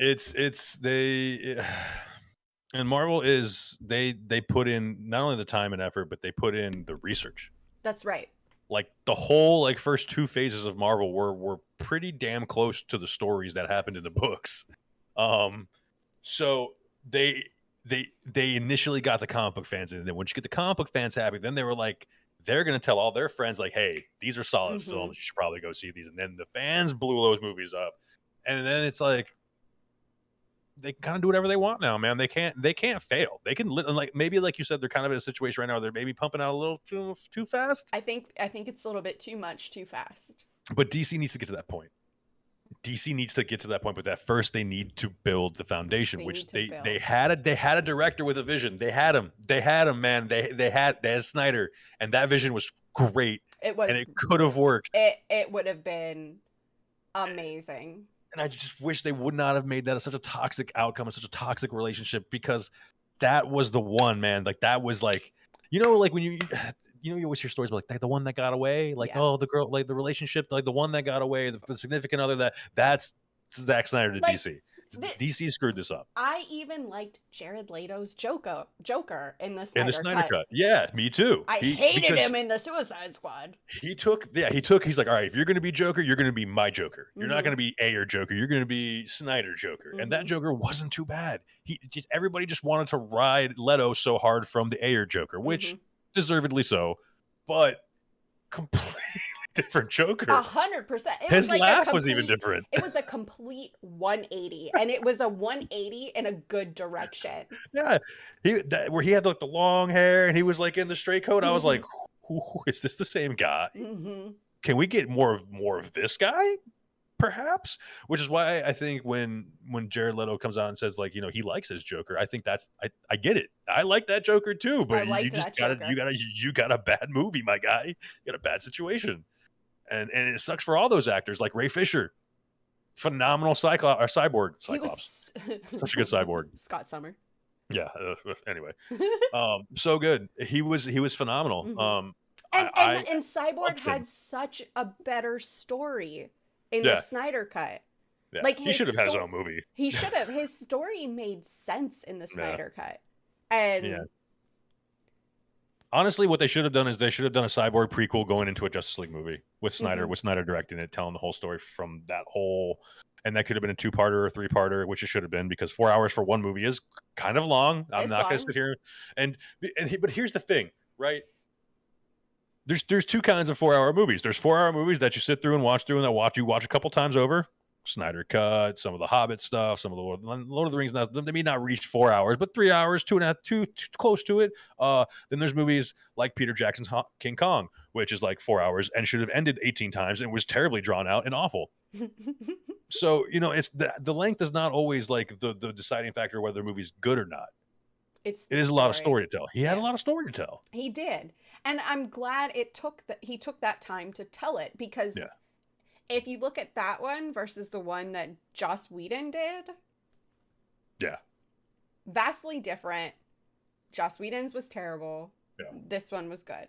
and Marvel is, they put in not only the time and effort, but they put in the research. That's right. Like the whole first two phases of Marvel were pretty damn close to the stories that happened in the books. So they initially got the comic book fans in, and then once you get the comic book fans happy, then they were like, they're going to tell all their friends, like, hey, these are solid films, you should probably go see these. And then the fans blew those movies up, and then it's like they kind of do whatever they want now, man. They can't fail. They can, maybe like you said, they're kind of in a situation right now where they're maybe pumping out a little too fast. I think it's a little bit too much too fast. But DC needs to get to that point. But that first they need to build the foundation, which they had a director with a vision. They had him, man. They had Snyder, and that vision was great. It was, and it could have worked. It would have been amazing. And I just wish they would not have made that such a toxic outcome and such a toxic relationship, because that was the one, man. Like that was like, like when you always hear stories about like the one that got away, like oh, the girl, like the relationship, like the one that got away, the significant other, that's Zack Snyder to DC. DC screwed this up. I even liked Jared Leto's Joker in the Snyder Cut. Yeah, me too. I hated him in the Suicide Squad. He's like, all right, if you're going to be Joker, you're going to be my Joker. You're not going to be Ayer Joker. You're going to be Snyder Joker. And that Joker wasn't too bad. Everybody just wanted to ride Leto so hard from the Ayer Joker, which deservedly so, but completely different Joker. 100%. His laugh was even different. It was a complete 180, and it was a 180 in a good direction. Yeah, where he had like the long hair and he was like in the straight coat. I was like, is this the same guy? Can we get more of this guy? Perhaps, which is why I think when Jared Leto comes out and says like, he likes his Joker, I think I get it. I like that Joker too, but you got a bad movie, my guy. You got a bad situation, and it sucks for all those actors like Ray Fisher, phenomenal cyborg Cyclops, such a good cyborg. Scott Summer. Yeah. Anyway, so good. He was phenomenal. And Cyborg had such a better story in the Snyder Cut. Yeah. Like he should have had his own movie. He should have. His story made sense in the Snyder Cut. And honestly, what they should have done is they should have done a Cyborg prequel going into a Justice League movie with Snyder, directing it, telling the whole story from that whole, and that could have been a 2-parter or 3-parter, which it should have been, because 4 hours for one movie is kind of long. I'm It's not going to long. sit here but here's the thing, right? There's two kinds of 4-hour movies. There's 4-hour movies that you sit through and watch through, and that you watch a couple times over. Snyder Cut, some of the Hobbit stuff, some of the Lord of the Rings. They may not reach 4 hours, but 3 hours, two and a half, too close to it. Then there's movies like Peter Jackson's King Kong, which is like 4 hours and should have ended 18 times and was terribly drawn out and awful. So it's the length is not always like the deciding factor whether a movie's good or not. It is a lot of story to tell. He had a lot of story to tell. He did, and I'm glad he took that time to tell it, because if you look at that one versus the one that Joss Whedon did, vastly different. Joss Whedon's was terrible. Yeah. This one was good.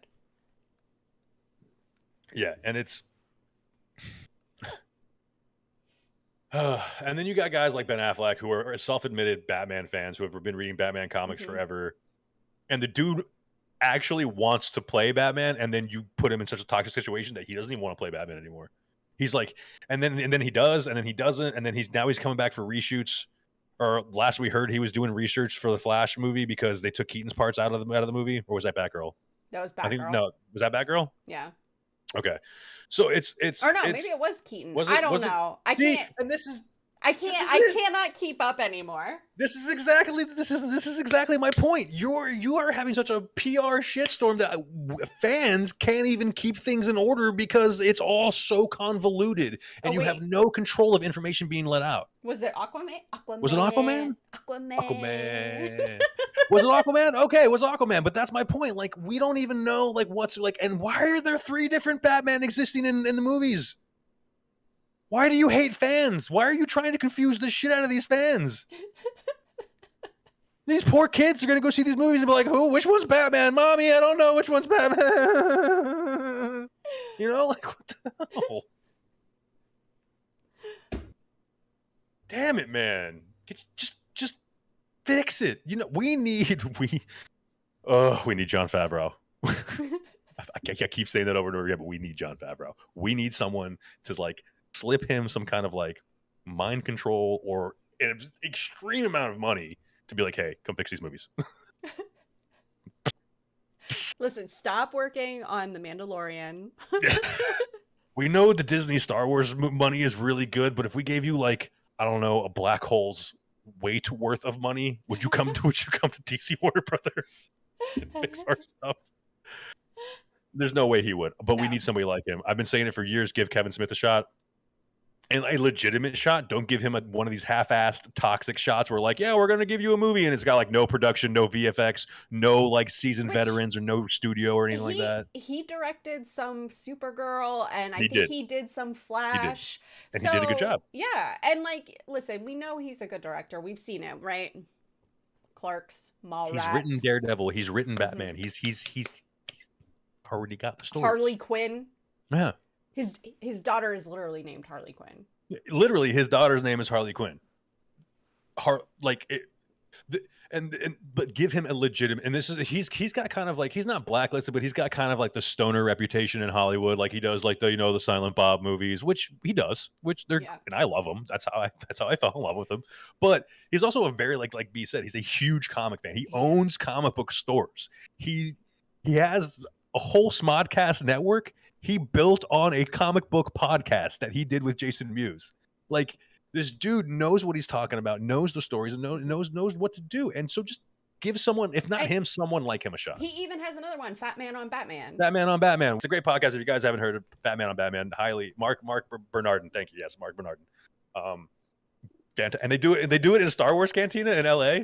Yeah, and it's and then you got guys like Ben Affleck who are self-admitted Batman fans who have been reading Batman comics forever, and the dude actually wants to play Batman, and then you put him in such a toxic situation that he doesn't even want to play Batman anymore. He's like, and then he does, and then he doesn't, and then he's coming back for reshoots. Or last we heard, he was doing research for the Flash movie because they took Keaton's parts out of the movie. Or was that Batgirl? That was Batgirl. I think was that Batgirl? Yeah. Okay, so it's or no, maybe it was Keaton. I don't know. I can't. And this is. I cannot keep up anymore. This is exactly my point. You are having such a PR shitstorm that fans can't even keep things in order because it's all so convoluted, and you have no control of information being let out. Was it Aquaman? Was it Aquaman? Aquaman. Was it Aquaman? Okay, it was Aquaman. But that's my point. Like, we don't even know what's and why are there 3 different Batman existing in the movies? Why do you hate fans? Why are you trying to confuse the shit out of these fans? These poor kids are going to go see these movies and be like, who? Which one's Batman? Mommy, I don't know which one's Batman. What the hell? Damn it, man. Just fix it. We need Jon Favreau. I keep saying that over and over again, but we need Jon Favreau. We need someone to slip him some kind of mind control or an extreme amount of money to be like, hey, come fix these movies. Listen, stop working on The Mandalorian. We know the Disney Star Wars money is really good, but if we gave you I don't know, a black hole's weight worth of money, would you come to DC Warner Brothers and fix our stuff? There's no way he would, but we need somebody like him. I've been saying it for years. Give Kevin Smith a shot. And a legitimate shot. Don't give him one of these half-assed toxic shots where we're going to give you a movie and it's got no production, no VFX, no seasoned veterans or no studio or anything like that. He directed some Supergirl, and I think he did some Flash. He did a good job. Yeah. And listen, we know he's a good director. We've seen him, right? Clerks, Mallrats. He's written Daredevil. He's written Batman. He's already got the story. Harley Quinn. Yeah. His daughter is literally named Harley Quinn. Literally, his daughter's name is Harley Quinn. But give him a legitimate. And he's got kind of he's not blacklisted, but he's got kind of the stoner reputation in Hollywood. He does the Silent Bob movies, which he does, and I love him. That's how I fell in love with him. But he's also a very like B said, he's a huge comic fan. He owns comic book stores. He has a whole Smodcast network. He built on a comic book podcast that he did with Jason Mewes. This dude knows what he's talking about, knows the stories, and knows what to do. And so just give someone, if not him, someone like him a shot. He even has another one, Fat Man on Batman. Batman on Batman. It's a great podcast. If you guys haven't heard of Fat Man on Batman, highly Mark Bernardin. Thank you. Yes, Mark Bernardin. And they do it in a Star Wars cantina in LA.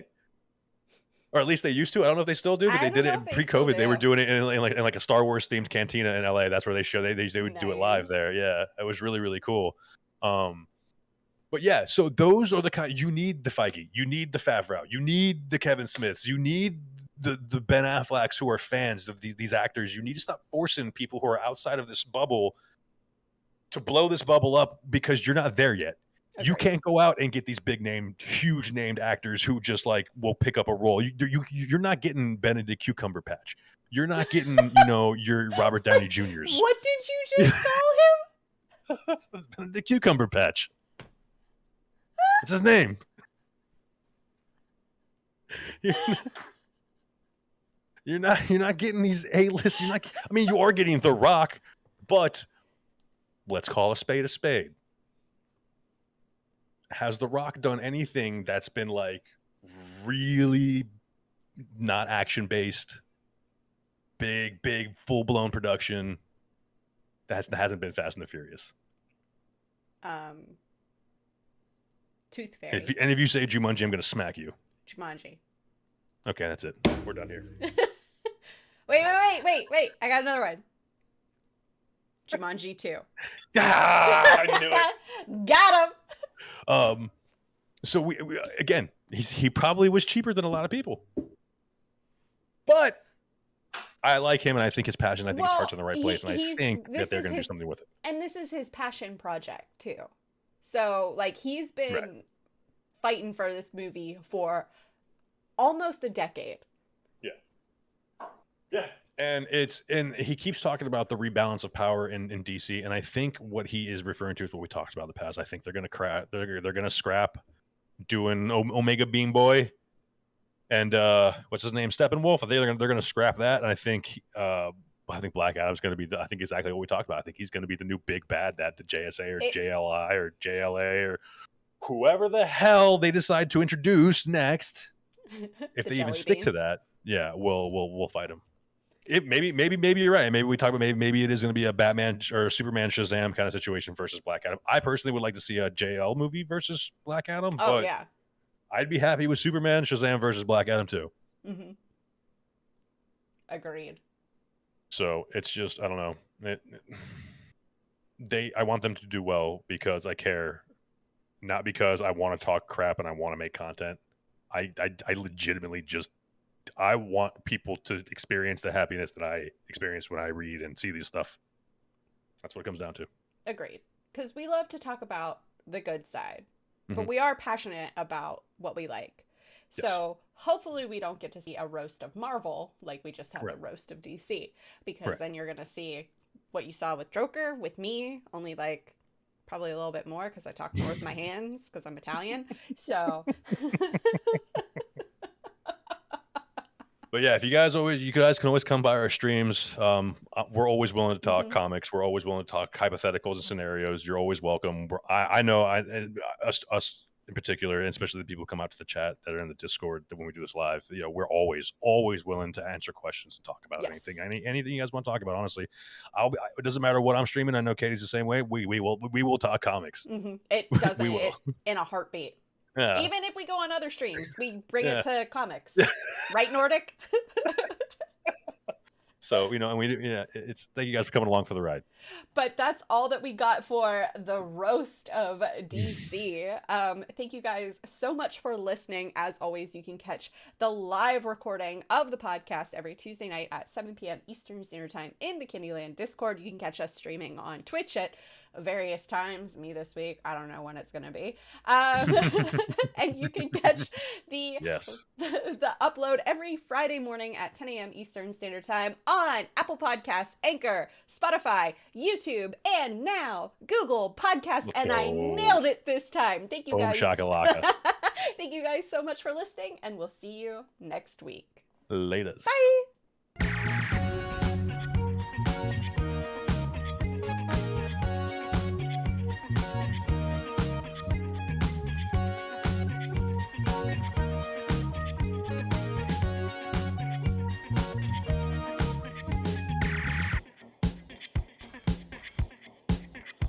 Or at least they used to. I don't know if they still do, but they did it pre-COVID. They were doing it in a Star Wars themed cantina in LA. That's where they would do it live there. Yeah, it was really, really cool. But yeah, so those are the kind. You need the Feige, you need the Favreau, you need the Kevin Smiths, you need the Ben Afflecks who are fans of these actors. You need to stop forcing people who are outside of this bubble to blow this bubble up because you're not there yet. That's you can't go out and get these huge named actors who just will pick up a role. You're not getting Benedict Cucumberpatch. You're not getting your Robert Downey Jr.'s. What did you just call him? Benedict Cucumberpatch. That's his name. You're not getting these A-list. I mean, you are getting The Rock, but let's call a spade a spade. Has The Rock done anything that's been like really not action based, big full blown production that hasn't been Fast and the Furious? Tooth Fairy. And if you say Jumanji, I'm gonna smack you. Jumanji. Okay, that's it. We're done here. Wait. I got another one. Jumanji 2. I knew it. Got him. So we again, he probably was cheaper than a lot of people, but I like him, and I think his passion. I think his heart's in the right place, and I think that they're going to do something with it. And this is his passion project too. So like he's been fighting for this movie for almost a decade. Yeah. And he keeps talking about the rebalance of power in DC, and I think what he is referring to is what we talked about in the past. I think they're going to they're going to scrap doing Omega Beam Boy and what's his name, Steppenwolf. I think they're going to scrap that, and I think Black Adam's going to be I think exactly what we talked about. I think he's going to be the new big bad that the JSA or JLI or JLA or whoever the hell they decide to introduce next, if they even stick to that, we'll fight him. Maybe you're right. Maybe we talk about maybe it is going to be a Batman or Superman Shazam kind of situation versus Black Adam. I personally would like to see a JL movie versus Black Adam. Oh yeah, I'd be happy with Superman Shazam versus Black Adam too. Mm-hmm. Agreed. So it's just I don't know. I want them to do well because I care, not because I want to talk crap and I want to make content. I legitimately just. I want people to experience the happiness that I experience when I read and see these stuff. That's what it comes down to. Agreed. Because we love to talk about the good side, but we are passionate about what we like. Yes. So hopefully we don't get to see a roast of Marvel like we just had the roast of DC, because then you're going to see what you saw with Joker, with me, only like probably a little bit more because I talk more with my hands because I'm Italian. So... But yeah, if you guys can always come by our streams. We're always willing to talk comics. We're always willing to talk hypotheticals and scenarios. You're always welcome. I know us in particular, and especially the people who come out to the chat that are in the Discord when we do this live. We're always willing to answer questions and talk about anything you guys want to talk about. Honestly, it doesn't matter what I'm streaming. I know Katie's the same way. We will talk comics. It doesn't in a heartbeat. Yeah. Even if we go on other streams, we bring it to comics, right, Nordic? So, and it's thank you guys for coming along for the ride. But that's all that we got for the roast of DC. Thank you guys so much for listening. As always, you can catch the live recording of the podcast every Tuesday night at 7 p.m. Eastern Standard Time in the Candyland Discord. You can catch us streaming on Twitch at various times. Me this week, I don't know when it's gonna be. And you can catch the upload every Friday morning at 10 a.m. Eastern Standard Time on Apple Podcasts, Anchor, Spotify, YouTube, and now Google Podcasts. I nailed it this time. Thank you guys. Shakalaka. Thank you guys so much for listening, and we'll see you next week. Laters. Bye.